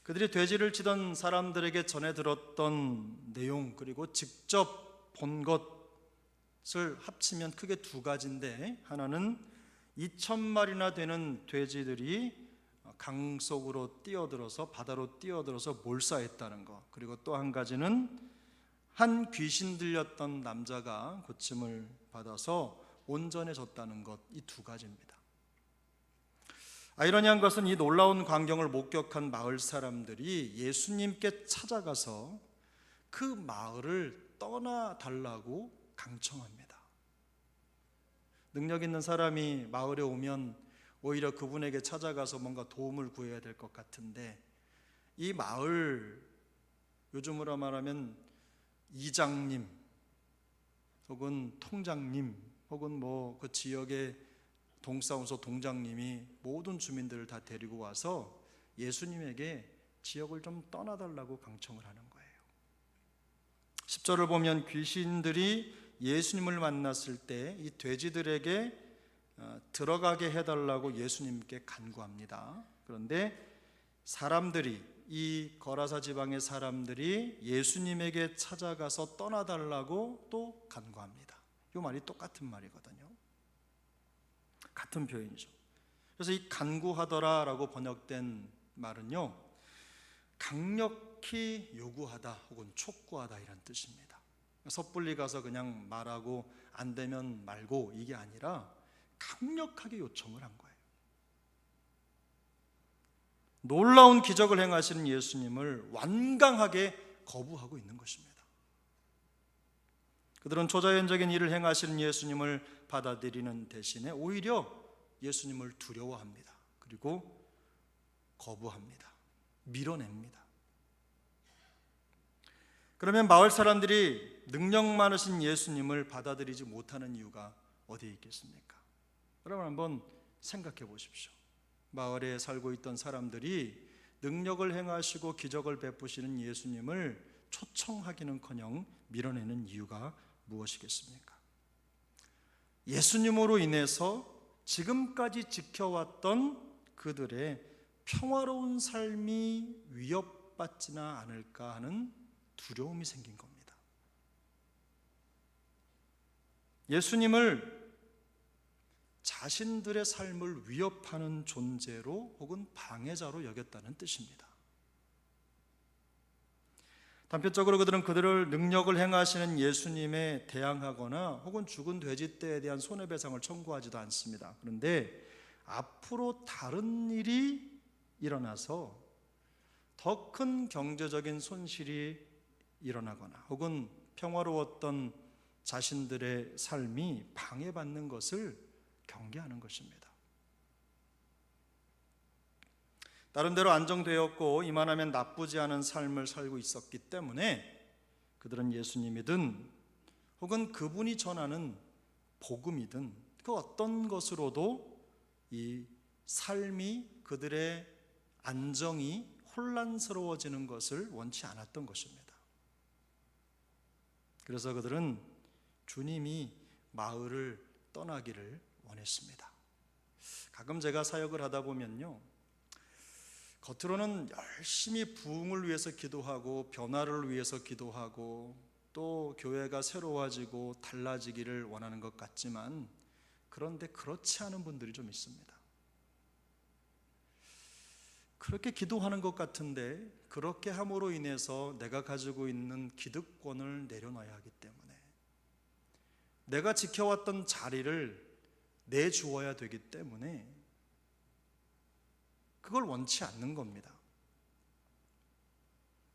그들이 돼지를 치던 사람들에게 전해 들었던 내용, 그리고 직접 본 것을 합치면 크게 두 가지인데, 하나는 2,000마리나 되는 돼지들이 강 속으로 뛰어들어서, 바다로 뛰어들어서 몰사했다는 것, 그리고 또 한 가지는 한 귀신 들렸던 남자가 고침을 받아서 온전해졌다는 것, 이 두 가지입니다. 아이러니한 것은 이 놀라운 광경을 목격한 마을 사람들이 예수님께 찾아가서 그 마을을 떠나달라고 강청합니다. 능력 있는 사람이 마을에 오면 오히려 그분에게 찾아가서 뭔가 도움을 구해야 될 것 같은데, 이 마을, 요즘으로 말하면 이장님 혹은 통장님 혹은 뭐 그 지역의 동사무소 동장님이 모든 주민들을 다 데리고 와서 예수님에게 지역을 좀 떠나달라고 강청을 하는 거예요. 10절을 보면 귀신들이 예수님을 만났을 때 이 돼지들에게 들어가게 해달라고 예수님께 간구합니다. 그런데 사람들이, 이 거라사 지방의 사람들이 예수님에게 찾아가서 떠나달라고 또 간구합니다. 이 말이 똑같은 말이거든요. 같은 표현이죠. 그래서 이 간구하더라라고 번역된 말은요, 강력히 요구하다 혹은 촉구하다 이란 뜻입니다. 섣불리 가서 그냥 말하고 안 되면 말고, 이게 아니라 강력하게 요청을 한 거예요. 놀라운 기적을 행하시는 예수님을 완강하게 거부하고 있는 것입니다. 그들은 초자연적인 일을 행하시는 예수님을 받아들이는 대신에 오히려 예수님을 두려워합니다. 그리고 거부합니다. 밀어냅니다. 그러면 마을 사람들이 능력 많으신 예수님을 받아들이지 못하는 이유가 어디에 있겠습니까? 여러분 한번 생각해 보십시오. 마을에 살고 있던 사람들이 능력을 행하시고 기적을 베푸시는 예수님을 초청하기는커녕 밀어내는 이유가 무엇이겠습니까? 예수님으로 인해서 지금까지 지켜왔던 그들의 평화로운 삶이 위협받지나 않을까 하는 두려움이 생긴 겁니다. 예수님을 자신들의 삶을 위협하는 존재로 혹은 방해자로 여겼다는 뜻입니다. 단편적으로 그들은 그들을 능력을 행하시는 예수님에 대항하거나 혹은 죽은 돼지떼에 대한 손해배상을 청구하지도 않습니다. 그런데 앞으로 다른 일이 일어나서 더 큰 경제적인 손실이 일어나거나 혹은 평화로웠던 자신들의 삶이 방해받는 것을 경계하는 것입니다. 나름대로 안정되었고 이만하면 나쁘지 않은 삶을 살고 있었기 때문에 그들은 예수님이든 혹은 그분이 전하는 복음이든 그 어떤 것으로도 이 삶이 그들의 안정이 혼란스러워지는 것을 원치 않았던 것입니다. 그래서 그들은 주님이 마을을 떠나기를 원했습니다. 가끔 제가 사역을 하다 보면요, 겉으로는 열심히 부흥을 위해서 기도하고 변화를 위해서 기도하고 또 교회가 새로워지고 달라지기를 원하는 것 같지만 그런데 그렇지 않은 분들이 좀 있습니다. 그렇게 기도하는 것 같은데 그렇게 함으로 인해서 내가 가지고 있는 기득권을 내려놔야 하기 때문에 내가 지켜왔던 자리를 내주어야 되기 때문에 그걸 원치 않는 겁니다.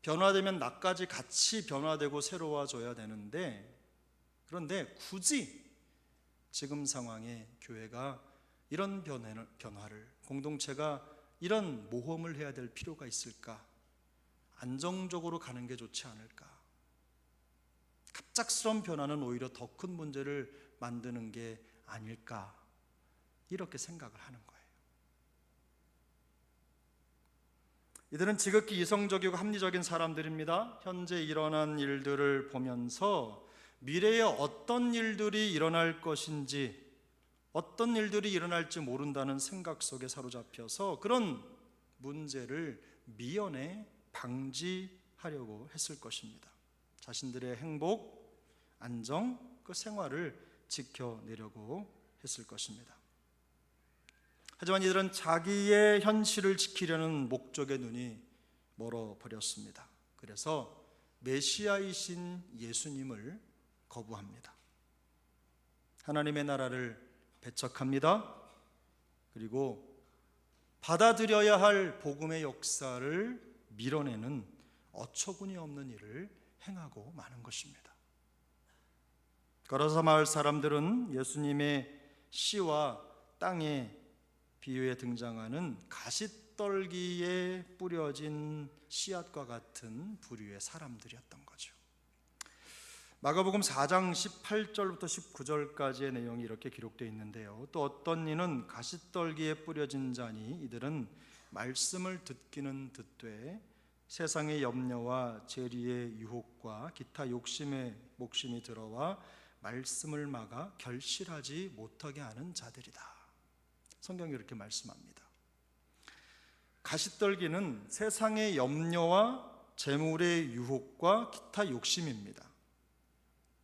변화되면 나까지 같이 변화되고 새로워져야 되는데 그런데 굳이 지금 상황에 교회가 이런 변화를 공동체가 이런 모험을 해야 될 필요가 있을까? 안정적으로 가는 게 좋지 않을까? 갑작스러운 변화는 오히려 더 큰 문제를 만드는 게 아닐까? 이렇게 생각을 하는 거예요. 이들은 지극히 이성적이고 합리적인 사람들입니다. 현재 일어난 일들을 보면서 미래에 어떤 일들이 일어날 것인지, 어떤 일들이 일어날지 모른다는 생각 속에 사로잡혀서 그런 문제를 미연에 방지하려고 했을 것입니다. 자신들의 행복, 안정, 그 생활을 지켜내려고 했을 것입니다. 하지만 이들은 자기의 현실을 지키려는 목적의 눈이 멀어버렸습니다. 그래서 메시아이신 예수님을 거부합니다. 하나님의 나라를 배척합니다. 그리고 받아들여야 할 복음의 역사를 밀어내는 어처구니 없는 일을 행하고 마는 것입니다. 거라사 마을 사람들은 예수님의 씨와 땅에 비유에 등장하는 가시떨기에 뿌려진 씨앗과 같은 부류의 사람들이었던 거죠. 마가복음 4장 18절부터 19절까지의 내용이 이렇게 기록되어 있는데요. 또 어떤 이는 가시떨기에 뿌려진 자니 이들은 말씀을 듣기는 듣되 세상의 염려와 재리의 유혹과 기타 욕심에 목심이 들어와 말씀을 막아 결실하지 못하게 하는 자들이다. 성경이 이렇게 말씀합니다. 가시떨기는 세상의 염려와 재물의 유혹과 기타 욕심입니다.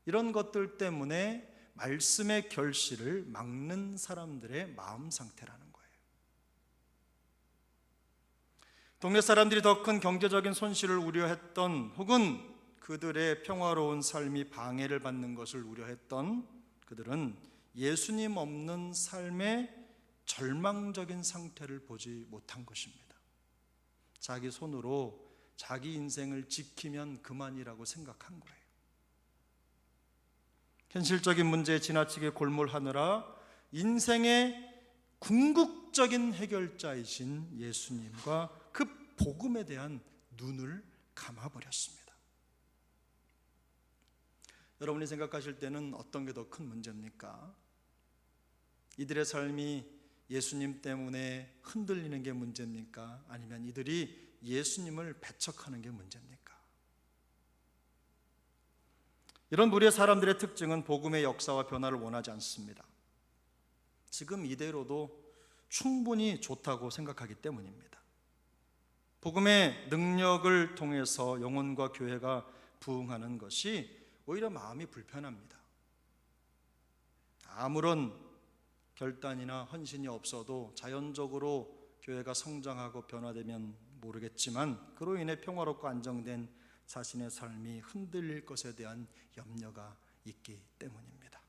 이런 것들 때문에 말씀의 결실을 막는 사람들의 마음 상태라는 거예요. 동네 사람들이 더 큰 경제적인 손실을 우려했던 혹은 그들의 평화로운 삶이 방해를 받는 것을 우려했던 그들은 예수님 없는 삶의 절망적인 상태를 보지 못한 것입니다. 자기 손으로 자기 인생을 지키면 그만이라고 생각한 거예요. 현실적인 문제에 지나치게 골몰하느라 인생의 궁극적인 해결자이신 예수님과 그 복음에 대한 눈을 감아버렸습니다. 여러분이 생각하실 때는 어떤 게 더 큰 문제입니까? 이들의 삶이 예수님 때문에 흔들리는 게 문제입니까? 아니면 이들이 예수님을 배척하는 게 문제입니까? 이런 무리의 사람들의 특징은 복음의 역사와 변화를 원하지 않습니다. 지금 이대로도 충분히 좋다고 생각하기 때문입니다. 복음의 능력을 통해서 영혼과 교회가 부흥하는 것이 오히려 마음이 불편합니다. 아무런 결단이나 헌신이 없어도 자연적으로 교회가 성장하고 변화되면 모르겠지만 그로 인해 평화롭고 안정된 자신의 삶이 흔들릴 것에 대한 염려가 있기 때문입니다.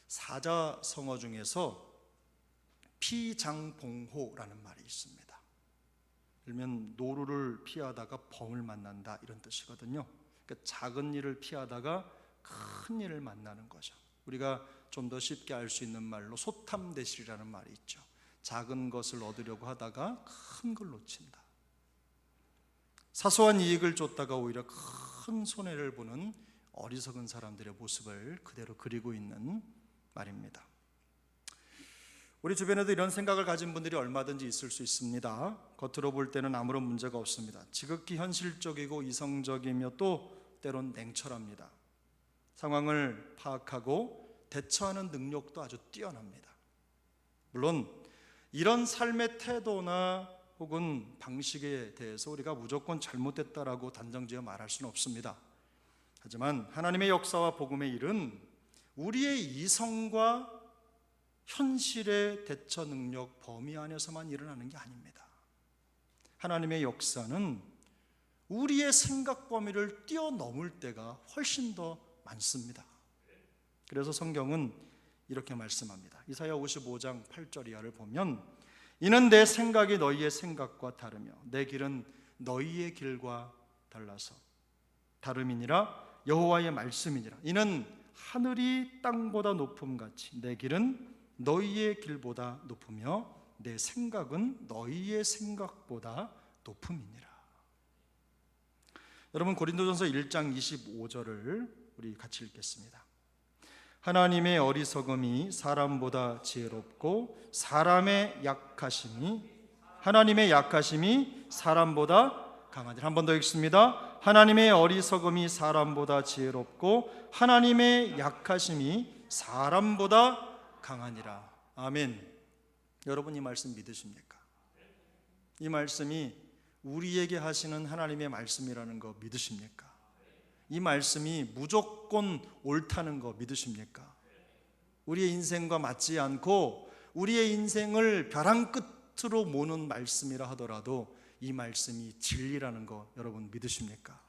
사자성어 중에서 피장봉호라는 말이 있습니다. 그러면 노루를 피하다가 범을 만난다 이런 뜻이거든요. 그러니까 작은 일을 피하다가 큰 일을 만나는 거죠. 우리가 좀 더 쉽게 알 수 있는 말로 소탐대실이라는 말이 있죠. 작은 것을 얻으려고 하다가 큰 걸 놓친다. 사소한 이익을 쫓다가 오히려 큰 손해를 보는 어리석은 사람들의 모습을 그대로 그리고 있는 말입니다. 우리 주변에도 이런 생각을 가진 분들이 얼마든지 있을 수 있습니다. 겉으로 볼 때는 아무런 문제가 없습니다. 지극히 현실적이고 이성적이며 또 때론 냉철합니다. 상황을 파악하고 대처하는 능력도 아주 뛰어납니다. 물론 이런 삶의 태도나 혹은 방식에 대해서 우리가 무조건 잘못됐다라고 단정지어 말할 수는 없습니다. 하지만 하나님의 역사와 복음의 일은 우리의 이성과 현실의 대처 능력 범위 안에서만 일어나는 게 아닙니다. 하나님의 역사는 우리의 생각 범위를 뛰어넘을 때가 훨씬 더 많습니다. 그래서 성경은 이렇게 말씀합니다. 이사야 55장 8절 이하를 보면 이는 내 생각이 너희의 생각과 다르며 내 길은 너희의 길과 달라서 다름이니라 여호와의 말씀이니라. 이는 하늘이 땅보다 높음같이 내 길은 너희의 길보다 높으며 내 생각은 너희의 생각보다 높음이니라. 여러분 고린도전서 1장 25절을 우리 같이 읽겠습니다. 하나님의 어리석음이 사람보다 지혜롭고 하나님의 약하심이 사람보다 강하니라. 한 번 더 읽습니다. 하나님의 어리석음이 사람보다 지혜롭고 하나님의 약하심이 사람보다 강하니라. 아멘. 여러분 이 말씀 믿으십니까? 이 말씀이 우리에게 하시는 하나님의 말씀이라는 거 믿으십니까? 이 말씀이 무조건 옳다는 거 믿으십니까? 우리의 인생과 맞지 않고 우리의 인생을 벼랑 끝으로 모는 말씀이라 하더라도 이 말씀이 진리라는 거 여러분 믿으십니까?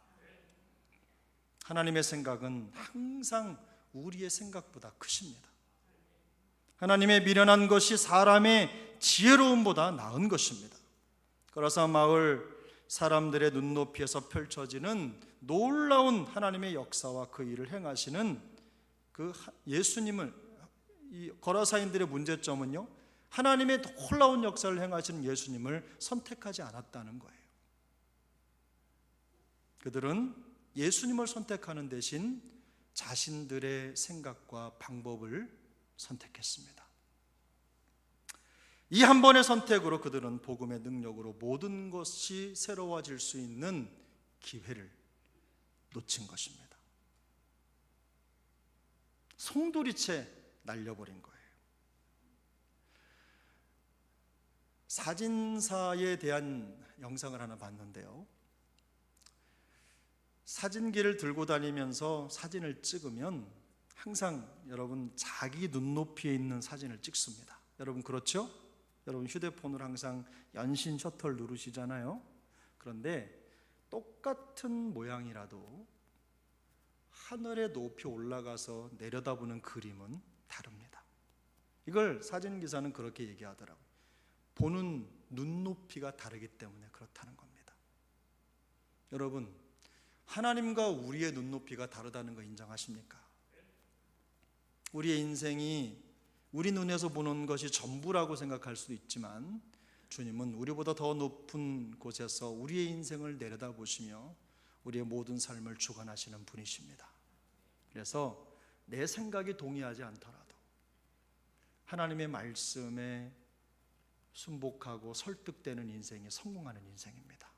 하나님의 생각은 항상 우리의 생각보다 크십니다. 하나님의 미련한 것이 사람의 지혜로움보다 나은 것입니다. 거라사 마을 사람들의 눈높이에서 펼쳐지는 놀라운 하나님의 역사와 그 일을 행하시는 그 예수님을, 이 거라사인들의 문제점은요, 하나님의 놀라운 역사를 행하시는 예수님을 선택하지 않았다는 거예요. 그들은 예수님을 선택하는 대신 자신들의 생각과 방법을 선택했습니다. 이 한 번의 선택으로 그들은 복음의 능력으로 모든 것이 새로워질 수 있는 기회를 놓친 것입니다. 송두리째 날려버린 거예요. 사진사에 대한 영상을 하나 봤는데요, 사진기를 들고 다니면서 사진을 찍으면 항상 여러분 자기 눈높이에 있는 사진을 찍습니다. 여러분 그렇죠? 여러분 휴대폰으로 항상 연신 셔터를 누르시잖아요. 그런데 똑같은 모양이라도 하늘에 높이 올라가서 내려다보는 그림은 다릅니다. 이걸 사진기사는 그렇게 얘기하더라고요. 보는 눈높이가 다르기 때문에 그렇다는 겁니다. 여러분 하나님과 우리의 눈높이가 다르다는 거 인정하십니까? 우리의 인생이 우리 눈에서 보는 것이 전부라고 생각할 수도 있지만 주님은 우리보다 더 높은 곳에서 우리의 인생을 내려다보시며 우리의 모든 삶을 주관하시는 분이십니다. 그래서 내 생각이 동의하지 않더라도 하나님의 말씀에 순복하고 설득되는 인생이 성공하는 인생입니다.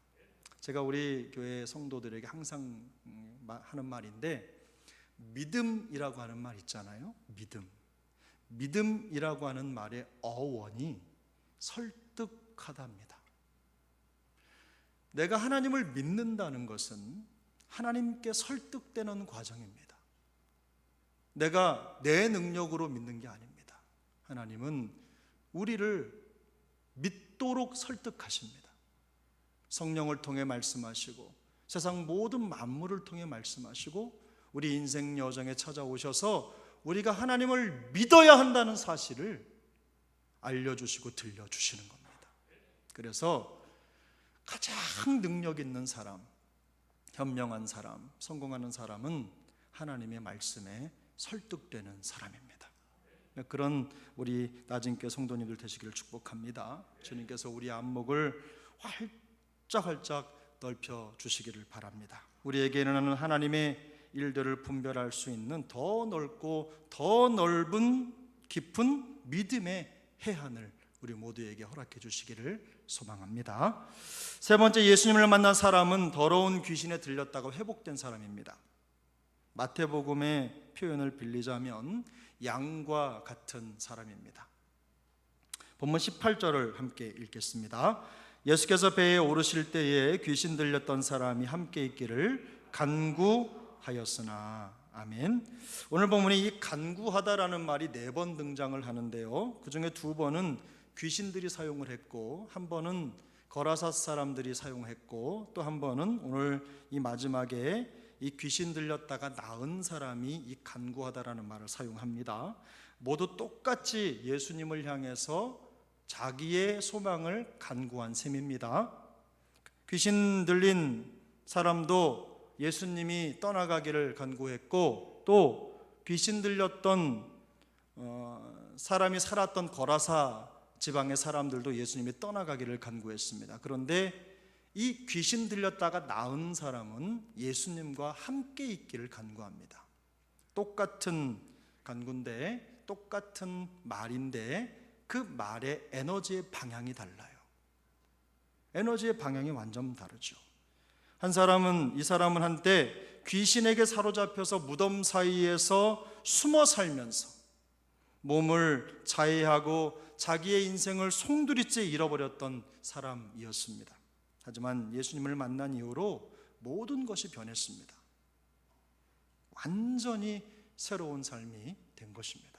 제가 우리 교회 성도들에게 항상 하는 말인데, 믿음이라고 하는 말 있잖아요. 믿음이라고 하는 말의 어원이 설득하다입니다. 내가 하나님을 믿는다는 것은 하나님께 설득되는 과정입니다. 내가 내 능력으로 믿는 게 아닙니다. 하나님은 우리를 믿도록 설득하십니다. 성령을 통해 말씀하시고 세상 모든 만물을 통해 말씀하시고 우리 인생 여정에 찾아오셔서 우리가 하나님을 믿어야 한다는 사실을 알려주시고 들려주시는 겁니다. 그래서 가장 능력 있는 사람, 현명한 사람, 성공하는 사람은 하나님의 말씀에 설득되는 사람입니다. 그런 우리 나진교 성도님들 되시기를 축복합니다. 주님께서 우리 안목을 활짝활짝 넓혀 주시기를 바랍니다. 우리에게 일어나는 하나님의 일들을 분별할 수 있는 더 넓고 더 넓은 깊은 믿음의 해안을 우리 모두에게 허락해 주시기를 소망합니다. 세 번째, 예수님을 만난 사람은 더러운 귀신에 들렸다가 회복된 사람입니다. 마태복음의 표현을 빌리자면 양과 같은 사람입니다. 본문 18절을 함께 읽겠습니다. 예수께서 배에 오르실 때에 귀신 들렸던 사람이 함께 있기를 간구하였으나. 아멘. 오늘 본문에 이 간구하다라는 말이 4번 등장을 하는데요, 그 중에 2번은 귀신들이 사용을 했고, 한 번은 거라사 사람들이 사용했고, 또 한 번은 오늘 이 마지막에 이 귀신 들렸다가 나은 사람이 이 간구하다라는 말을 사용합니다. 모두 똑같이 예수님을 향해서 자기의 소망을 간구한 셈입니다. 귀신 들린 사람도 예수님이 떠나가기를 간구했고, 또 귀신 들렸던 사람이 살았던 거라사 지방의 사람들도 예수님이 떠나가기를 간구했습니다. 그런데 이 귀신 들렸다가 나은 사람은 예수님과 함께 있기를 간구합니다. 똑같은 간구인데, 똑같은 말인데 그 말의 에너지의 방향이 달라요. 에너지의 방향이 완전 다르죠. 이 사람은 한때 귀신에게 사로잡혀서 무덤 사이에서 숨어 살면서 몸을 자해하고 자기의 인생을 송두리째 잃어버렸던 사람이었습니다. 하지만 예수님을 만난 이후로 모든 것이 변했습니다. 완전히 새로운 삶이 된 것입니다.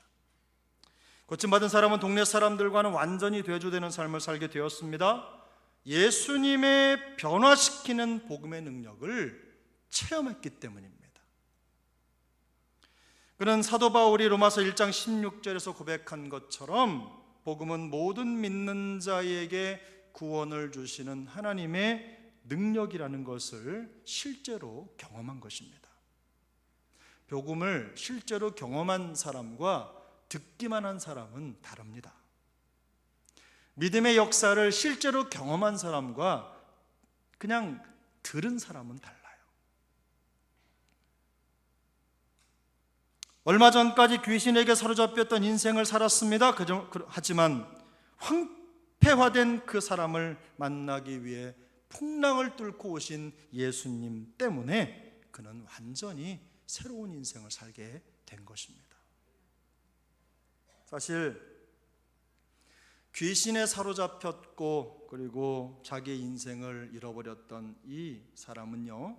고침받은 사람은 동네 사람들과는 완전히 대조되는 삶을 살게 되었습니다. 예수님의 변화시키는 복음의 능력을 체험했기 때문입니다. 그는 사도 바울이 로마서 1장 16절에서 고백한 것처럼 복음은 모든 믿는 자에게 구원을 주시는 하나님의 능력이라는 것을 실제로 경험한 것입니다. 복음을 실제로 경험한 사람과 듣기만 한 사람은 다릅니다. 믿음의 역사를 실제로 경험한 사람과 그냥 들은 사람은 달라요. 얼마 전까지 귀신에게 사로잡혔던 인생을 살았습니다. 하지만 황폐화된 그 사람을 만나기 위해 풍랑을 뚫고 오신 예수님 때문에 그는 완전히 새로운 인생을 살게 된 것입니다. 사실 귀신에 사로잡혔고 그리고 자기의 인생을 잃어버렸던 이 사람은요,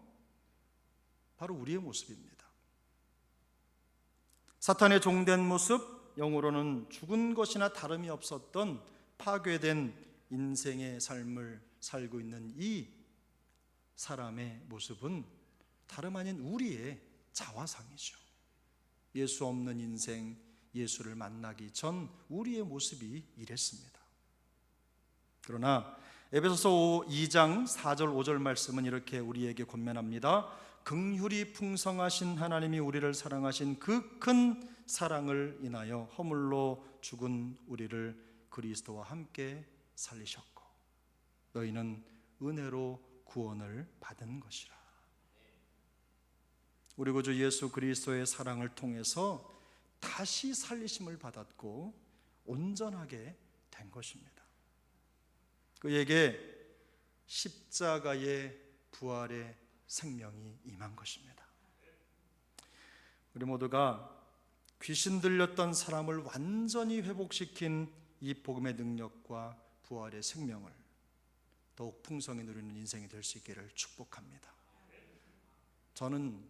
바로 우리의 모습입니다. 사탄의 종된 모습, 영으로는 죽은 것이나 다름이 없었던 파괴된 인생의 삶을 살고 있는 이 사람의 모습은 다름 아닌 우리의 자화상이죠. 예수 없는 인생, 예수를 만나기 전 우리의 모습이 이랬습니다. 그러나 에베소서 2장 4절 5절 말씀은 이렇게 우리에게 권면합니다. 긍휼이 풍성하신 하나님이 우리를 사랑하신 그 큰 사랑을 인하여 허물로 죽은 우리를 그리스도와 함께 살리셨고 너희는 은혜로 구원을 받은 것이라. 우리 구주 예수 그리스도의 사랑을 통해서 다시 살리심을 받았고 온전하게 된 것입니다. 그에게 십자가의 부활의 생명이 임한 것입니다. 우리 모두가 귀신 들렸던 사람을 완전히 회복시킨 이 복음의 능력과 부활의 생명을 더욱 풍성히 누리는 인생이 될 수 있기를 축복합니다. 저는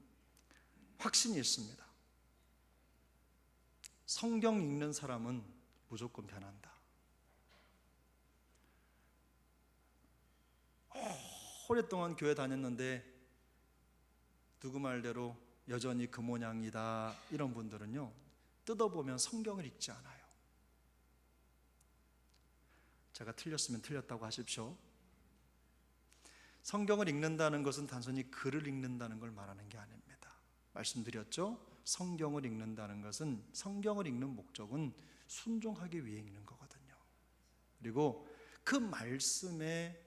확신이 있습니다. 성경 읽는 사람은 무조건 변한다. 오랫동안 교회 다녔는데 누구 말대로 여전히 그 모양이다 이런 분들은요, 뜯어보면 성경을 읽지 않아요. 제가 틀렸으면 틀렸다고 하십시오. 성경을 읽는다는 것은 단순히 글을 읽는다는 걸 말하는 게 아닙니다. 말씀드렸죠? 성경을 읽는다는 것은, 성경을 읽는 목적은 순종하기 위해 읽는 거거든요. 그리고 그 말씀에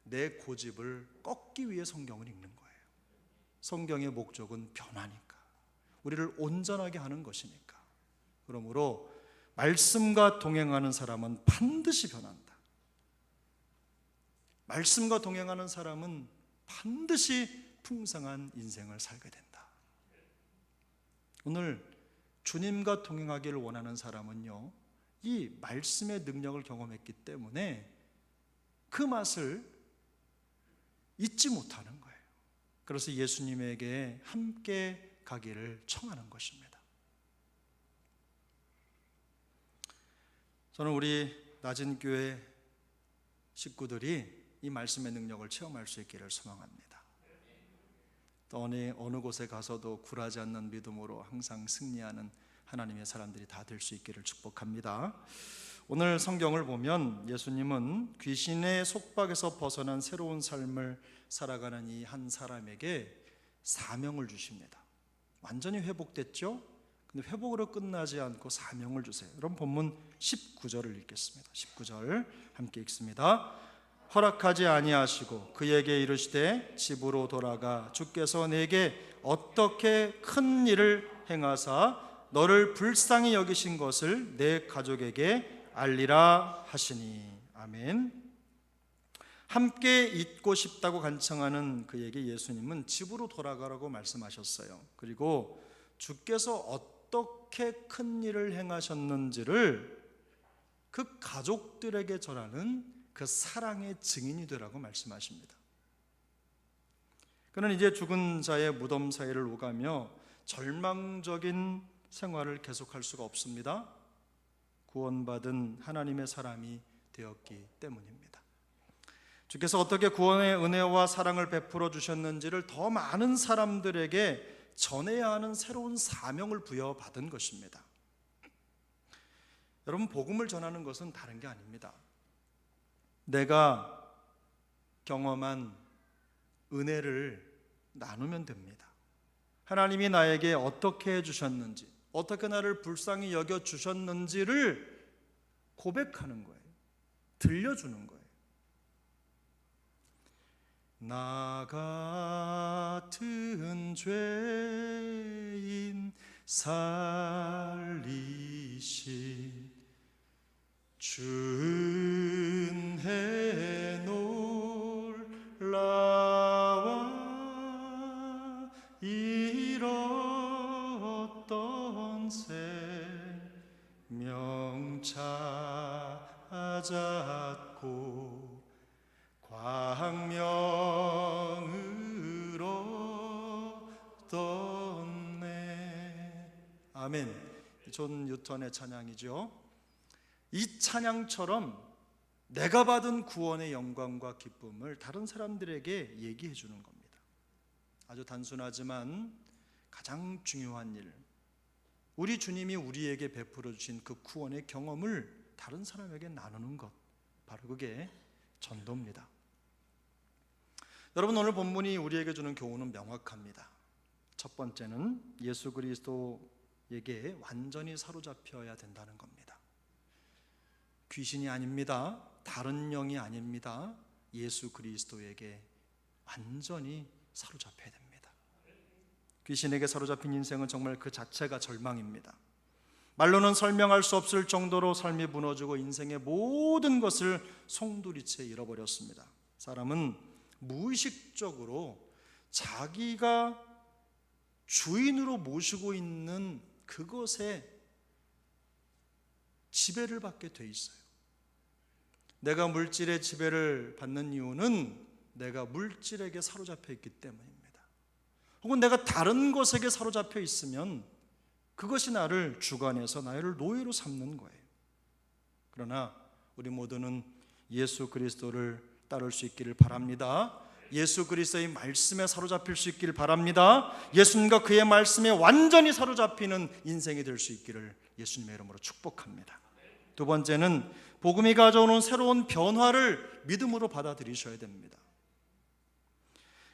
내 고집을 꺾기 위해 성경을 읽는 거예요. 성경의 목적은 변화니까, 우리를 온전하게 하는 것이니까. 그러므로 말씀과 동행하는 사람은 반드시 변한다. 말씀과 동행하는 사람은 반드시 풍성한 인생을 살게 된다. 오늘 주님과 동행하기를 원하는 사람은요, 이 말씀의 능력을 경험했기 때문에 그 맛을 잊지 못하는 거예요. 그래서 예수님에게 함께 가기를 청하는 것입니다. 저는 우리 낮은 교회 식구들이 이 말씀의 능력을 체험할 수 있기를 소망합니다. 또 어느 곳에 가서도 굴하지 않는 믿음으로 항상 승리하는 하나님의 사람들이 다 될 수 있기를 축복합니다. 오늘 성경을 보면 예수님은 귀신의 속박에서 벗어난 새로운 삶을 살아가는 이 한 사람에게 사명을 주십니다. 완전히 회복됐죠? 근데 회복으로 끝나지 않고 사명을 주세요. 그럼 본문 19절을 읽겠습니다. 19절 함께 읽습니다. 허락하지 아니하시고 그에게 이르시되 집으로 돌아가 주께서 내게 어떻게 큰 일을 행하사 너를 불쌍히 여기신 것을 내 가족에게 알리라 하시니. 아멘. 함께 있고 싶다고 간청하는 그에게 예수님은 집으로 돌아가라고 말씀하셨어요. 그리고 주께서 어떻게 큰 일을 행하셨는지를 그 가족들에게 전하는 그 사랑의 증인이 되라고 말씀하십니다. 그는 이제 죽은 자의 무덤 사이를 오가며 절망적인 생활을 계속할 수가 없습니다. 구원받은 하나님의 사람이 되었기 때문입니다. 주께서 어떻게 구원의 은혜와 사랑을 베풀어 주셨는지를 더 많은 사람들에게 전해야 하는 새로운 사명을 부여받은 것입니다. 여러분, 복음을 전하는 것은 다른 게 아닙니다. 내가 경험한 은혜를 나누면 됩니다. 하나님이 나에게 어떻게 해주셨는지, 어떻게 나를 불쌍히 여겨주셨는지를 고백하는 거예요. 들려주는 거예요. 나 같은 죄인 살리신 준혜 놀라와 잃었던 생명 찾았고 광명으로 떴네. 아멘. 존 뉴턴의 찬양이죠. 이 찬양처럼 내가 받은 구원의 영광과 기쁨을 다른 사람들에게 얘기해 주는 겁니다. 아주 단순하지만 가장 중요한 일, 우리 주님이 우리에게 베풀어 주신 그 구원의 경험을 다른 사람에게 나누는 것, 바로 그게 전도입니다. 여러분, 오늘 본문이 우리에게 주는 교훈은 명확합니다. 첫 번째는 예수 그리스도에게 완전히 사로잡혀야 된다는 겁니다. 귀신이 아닙니다. 다른 영이 아닙니다. 예수 그리스도에게 완전히 사로잡혀야 됩니다. 귀신에게 사로잡힌 인생은 정말 그 자체가 절망입니다. 말로는 설명할 수 없을 정도로 삶이 무너지고 인생의 모든 것을 송두리째 잃어버렸습니다. 사람은 무의식적으로 자기가 주인으로 모시고 있는 그것에 지배를 받게 돼 있어요. 내가 물질의 지배를 받는 이유는 내가 물질에게 사로잡혀 있기 때문입니다. 혹은 내가 다른 것에게 사로잡혀 있으면 그것이 나를 주관해서 나를 노예로 삼는 거예요. 그러나 우리 모두는 예수 그리스도를 따를 수 있기를 바랍니다. 예수 그리스도의 말씀에 사로잡힐 수 있길 바랍니다. 예수님과 그의 말씀에 완전히 사로잡히는 인생이 될 수 있기를 예수님의 이름으로 축복합니다. 두 번째는 복음이 가져오는 새로운 변화를 믿음으로 받아들이셔야 됩니다.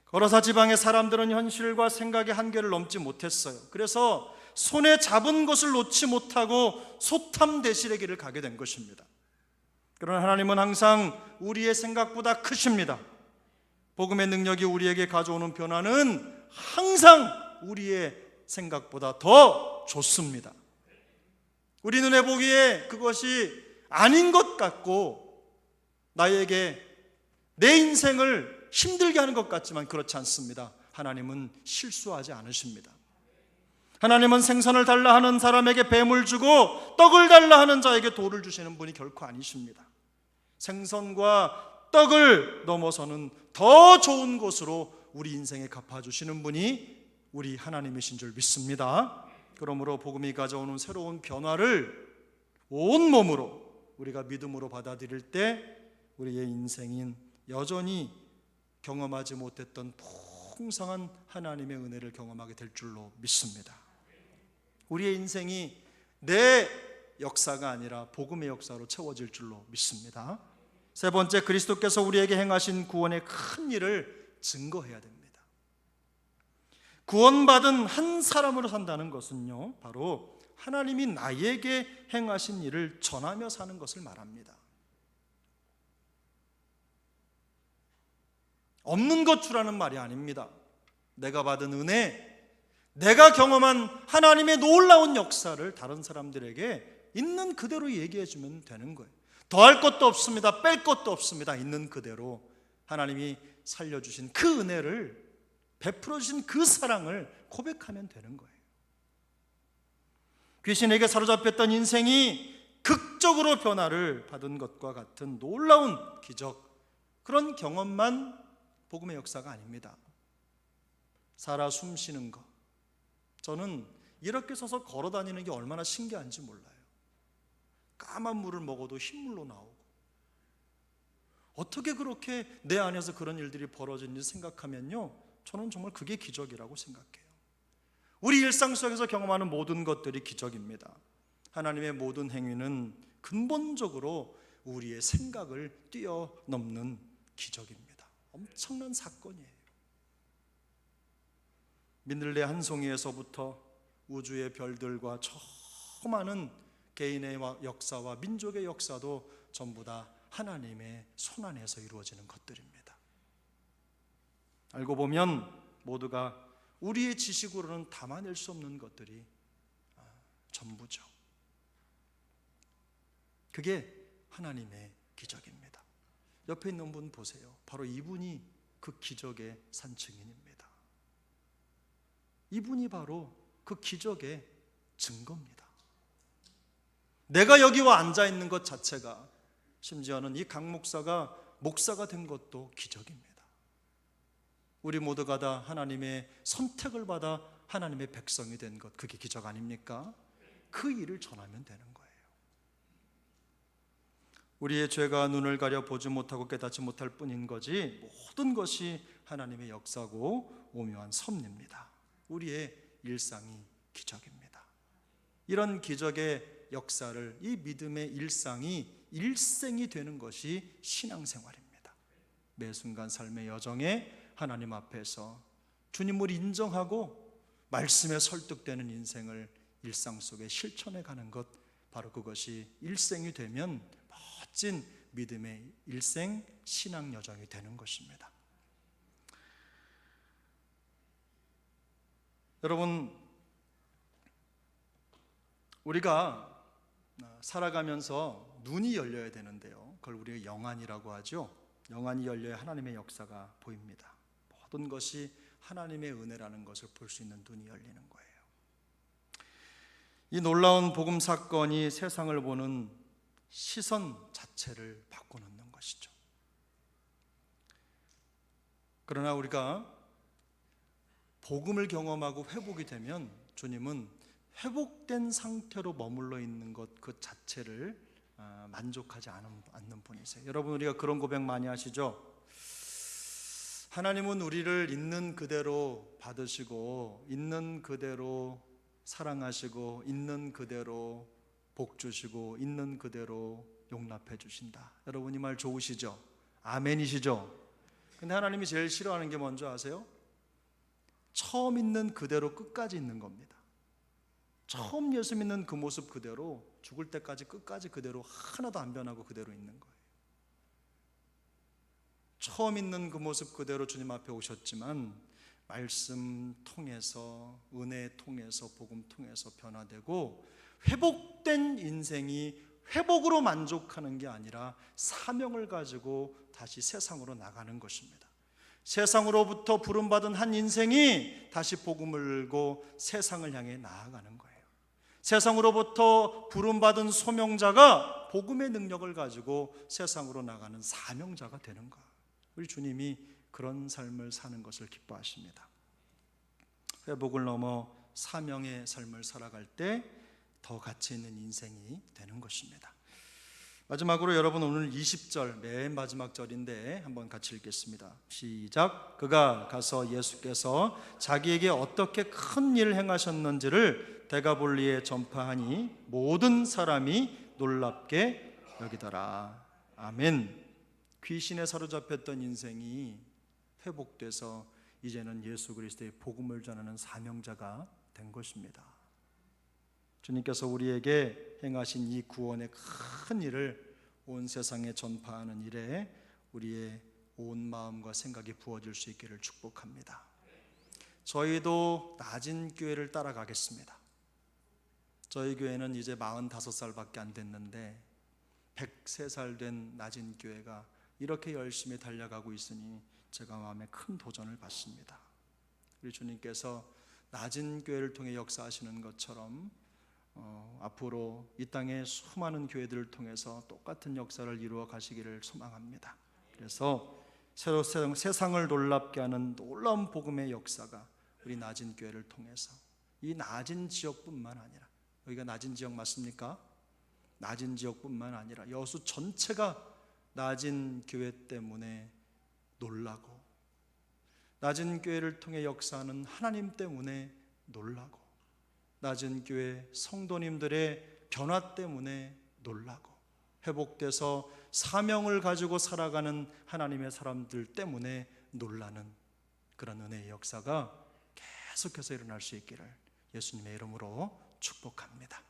거라사 지방의 사람들은 현실과 생각의 한계를 넘지 못했어요. 그래서 손에 잡은 것을 놓지 못하고 소탐대실의 길을 가게 된 것입니다. 그러나 하나님은 항상 우리의 생각보다 크십니다. 복음의 능력이 우리에게 가져오는 변화는 항상 우리의 생각보다 더 좋습니다. 우리 눈에 보기에 그것이 아닌 것 같고 나에게 내 인생을 힘들게 하는 것 같지만 그렇지 않습니다. 하나님은 실수하지 않으십니다. 하나님은 생선을 달라 하는 사람에게 뱀을 주고 떡을 달라 하는 자에게 돌을 주시는 분이 결코 아니십니다. 생선과 떡을 넘어서는 더 좋은 곳으로 우리 인생에 갚아주시는 분이 우리 하나님이신 줄 믿습니다. 그러므로 복음이 가져오는 새로운 변화를 온몸으로 우리가 믿음으로 받아들일 때 우리의 인생인 여전히 경험하지 못했던 풍성한 하나님의 은혜를 경험하게 될 줄로 믿습니다. 우리의 인생이 내 역사가 아니라 복음의 역사로 채워질 줄로 믿습니다. 세 번째, 그리스도께서 우리에게 행하신 구원의 큰 일을 증거해야 됩니다. 구원받은 한 사람으로 산다는 것은요, 바로 하나님이 나에게 행하신 일을 전하며 사는 것을 말합니다. 없는 것 주라는 말이 아닙니다. 내가 받은 은혜, 내가 경험한 하나님의 놀라운 역사를 다른 사람들에게 있는 그대로 얘기해 주면 되는 거예요. 더할 것도 없습니다. 뺄 것도 없습니다. 있는 그대로 하나님이 살려주신 그 은혜를, 베풀어 주신 그 사랑을 고백하면 되는 거예요. 귀신에게 사로잡혔던 인생이 극적으로 변화를 받은 것과 같은 놀라운 기적, 그런 경험만 복음의 역사가 아닙니다. 살아 숨쉬는 것, 저는 이렇게 서서 걸어 다니는 게 얼마나 신기한지 몰라요. 까만 물을 먹어도 흰물로 나오고, 어떻게 그렇게 내 안에서 그런 일들이 벌어지는지 생각하면요, 저는 정말 그게 기적이라고 생각해요. 우리 일상 속에서 경험하는 모든 것들이 기적입니다. 하나님의 모든 행위는 근본적으로 우리의 생각을 뛰어넘는 기적입니다. 엄청난 사건이에요. 민들레 한 송이에서부터 우주의 별들과 저 많은 개인의 역사와 민족의 역사도 전부 다 하나님의 손안에서 이루어지는 것들입니다. 알고 보면 모두가 우리의 지식으로는 담아낼 수 없는 것들이 전부죠. 그게 하나님의 기적입니다. 옆에 있는 분 보세요. 바로 이분이 그 기적의 산증인입니다. 이분이 바로 그 기적의 증거입니다. 내가 여기 와 앉아 있는 것 자체가, 심지어는 이 강 목사가 목사가 된 것도 기적입니다. 우리 모두가 다 하나님의 선택을 받아 하나님의 백성이 된 것, 그게 기적 아닙니까? 그 일을 전하면 되는 거예요. 우리의 죄가 눈을 가려 보지 못하고 깨닫지 못할 뿐인 거지, 모든 것이 하나님의 역사고 오묘한 섭리입니다. 우리의 일상이 기적입니다. 이런 기적의 역사를, 이 믿음의 일상이 일생이 되는 것이 신앙생활입니다. 매 순간 삶의 여정에 하나님 앞에서 주님을 인정하고 말씀에 설득되는 인생을 일상 속에 실천해 가는 것, 바로 그것이 일생이 되면 멋진 믿음의 일생 신앙 여정이 되는 것입니다. 여러분, 우리가 살아가면서 눈이 열려야 되는데요, 그걸 우리가 영안이라고 하죠. 영안이 열려야 하나님의 역사가 보입니다. 모든 것이 하나님의 은혜라는 것을 볼 수 있는 눈이 열리는 거예요. 이 놀라운 복음 사건이 세상을 보는 시선 자체를 바꿔놓는 것이죠. 그러나 우리가 복음을 경험하고 회복이 되면 주님은 회복된 상태로 머물러 있는 것 그 자체를 만족하지 않는 분이세요. 여러분, 우리가 그런 고백 많이 하시죠? 하나님은 우리를 있는 그대로 받으시고 있는 그대로 사랑하시고 있는 그대로 복 주시고 있는 그대로 용납해 주신다. 여러분 이 말 좋으시죠? 아멘이시죠? 근데 하나님이 제일 싫어하는 게 뭔지 아세요? 처음 있는 그대로 끝까지 있는 겁니다. 처음 예수 믿는 그 모습 그대로 죽을 때까지 끝까지 그대로 하나도 안 변하고 그대로 있는 거예요. 처음 있는 그 모습 그대로 주님 앞에 오셨지만 말씀 통해서, 은혜 통해서, 복음 통해서 변화되고 회복된 인생이 회복으로 만족하는 게 아니라 사명을 가지고 다시 세상으로 나가는 것입니다. 세상으로부터 부름받은 한 인생이 다시 복음을 들고 세상을 향해 나아가는 거예요. 세상으로부터 부름받은 소명자가 복음의 능력을 가지고 세상으로 나가는 사명자가 되는 거예요. 우리 주님이 그런 삶을 사는 것을 기뻐하십니다. 회복을 넘어 사명의 삶을 살아갈 때 더 가치 있는 인생이 되는 것입니다. 마지막으로 여러분 오늘 20절 맨 마지막 절인데 한번 같이 읽겠습니다. 시작. 그가 가서 예수께서 자기에게 어떻게 큰 일을 행하셨는지를 데가볼리에 전파하니 모든 사람이 놀랍게 여기더라. 아멘. 귀신에 사로잡혔던 인생이 회복돼서 이제는 예수 그리스도의 복음을 전하는 사명자가 된 것입니다. 주님께서 우리에게 행하신 이 구원의 큰 일을 온 세상에 전파하는 일에 우리의 온 마음과 생각이 부어질 수 있기를 축복합니다. 저희도 낮은 교회를 따라가겠습니다. 저희 교회는 이제 45살밖에 안 됐는데 103살 된 낮은 교회가 이렇게 열심히 달려가고 있으니 제가 마음에 큰 도전을 받습니다. 우리 주님께서 낮은 교회를 통해 역사하시는 것처럼 앞으로 이 땅의 수많은 교회들을 통해서 똑같은 역사를 이루어 가시기를 소망합니다. 그래서 새로 세상을 놀랍게 하는 놀라운 복음의 역사가 우리 낮은 교회를 통해서 이 낮은 지역뿐만 아니라, 여기가 낮은 지역 맞습니까? 낮은 지역뿐만 아니라 여수 전체가 낮은 교회 때문에 놀라고, 낮은 교회를 통해 역사하는 하나님 때문에 놀라고, 낮은 교회 성도님들의 변화 때문에 놀라고, 회복돼서 사명을 가지고 살아가는 하나님의 사람들 때문에 놀라는 그런 은혜의 역사가 계속해서 일어날 수 있기를 예수님의 이름으로 축복합니다.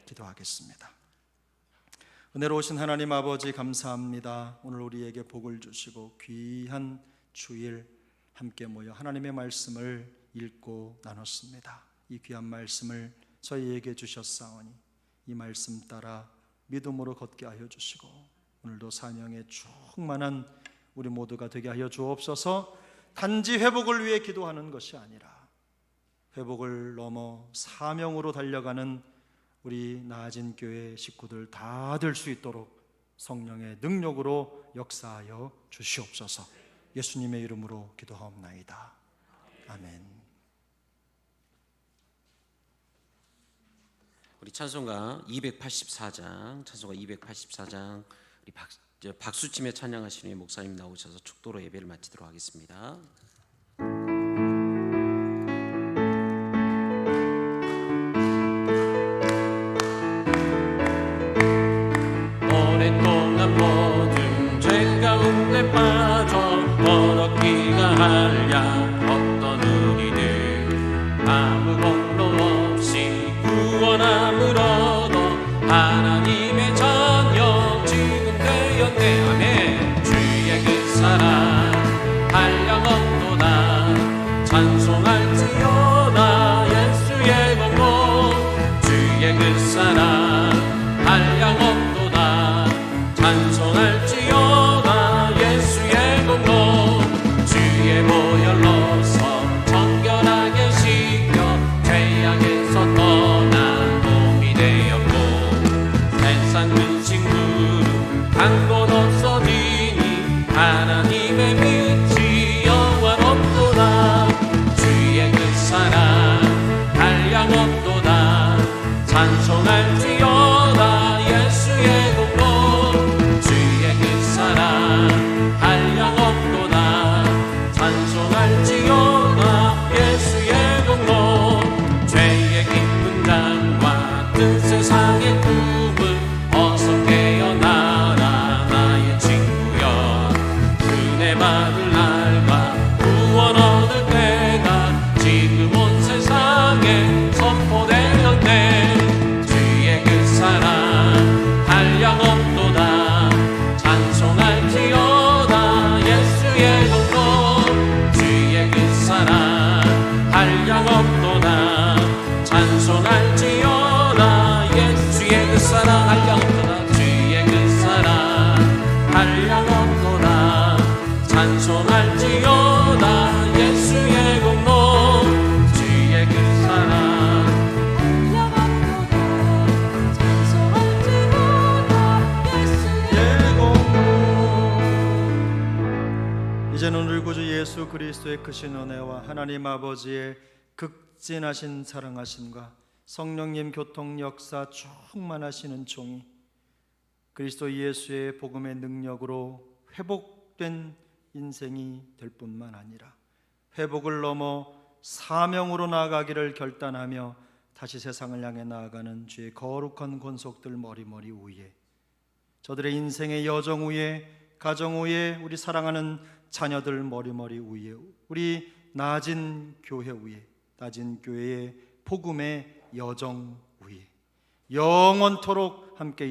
기도하겠습니다. 은혜로우신 하나님 아버지 감사합니다. 오늘 우리에게 복을 주시고 귀한 주일 함께 모여 하나님의 말씀을 읽고 나눴습니다. 이 귀한 말씀을 저희에게 주셨사오니 이 말씀 따라 믿음으로 걷게 하여 주시고 오늘도 사명에 충만한 우리 모두가 되게 하여 주옵소서. 단지 회복을 위해 기도하는 것이 아니라 회복을 넘어 사명으로 달려가는 우리 나아진 교회 식구들 다 될 수 있도록 성령의 능력으로 역사하여 주시옵소서. 예수님의 이름으로 기도하옵나이다. 아멘. 우리 찬송가 284장 우리 박수치며 찬양하시는 목사님 나오셔서 축도로 예배를 마치도록 하겠습니다. 오랫동안 모든 죄 가운데 빠져 더럽기가 한량 없던 우리들 아무 공로 없이 구원함을 얻어 하나님의 자녀 지금 되었네. 아멘. 주의 그 사랑 한량없도다 찬송할지어다 예수의 공로. 주의 그 사랑 한량없도다 찬송할지어다 예수의 공로. 주의 보혈로서 정결하게 씻겨 한량 없도다 찬송할지어다 예수의 그 사랑 한량 없도다 주의 그 사랑 한량 없도다 찬송할지어다 예수의 공로 주의 그 사랑 이제는 우리 구주 예수 그리스도의 크신 은혜와 하나님 아버지의 극진하신 사랑하심과 성령님 교통 역사 충만하시는 종이 그리스도 예수의 복음의 능력으로 회복된 인생이 될 뿐만 아니라 회복을 넘어 사명으로 나아가기를 결단하며 다시 세상을 향해 나아가는 주의 거룩한 권속들 머리머리 위에 저들의 인생의 여정 위에 가정 위에 우리 사랑하는 자녀들 머리머리 위에 우리 낮은 교회 위에 낮은 교회의 복음의 여정 위에 영원토록 함께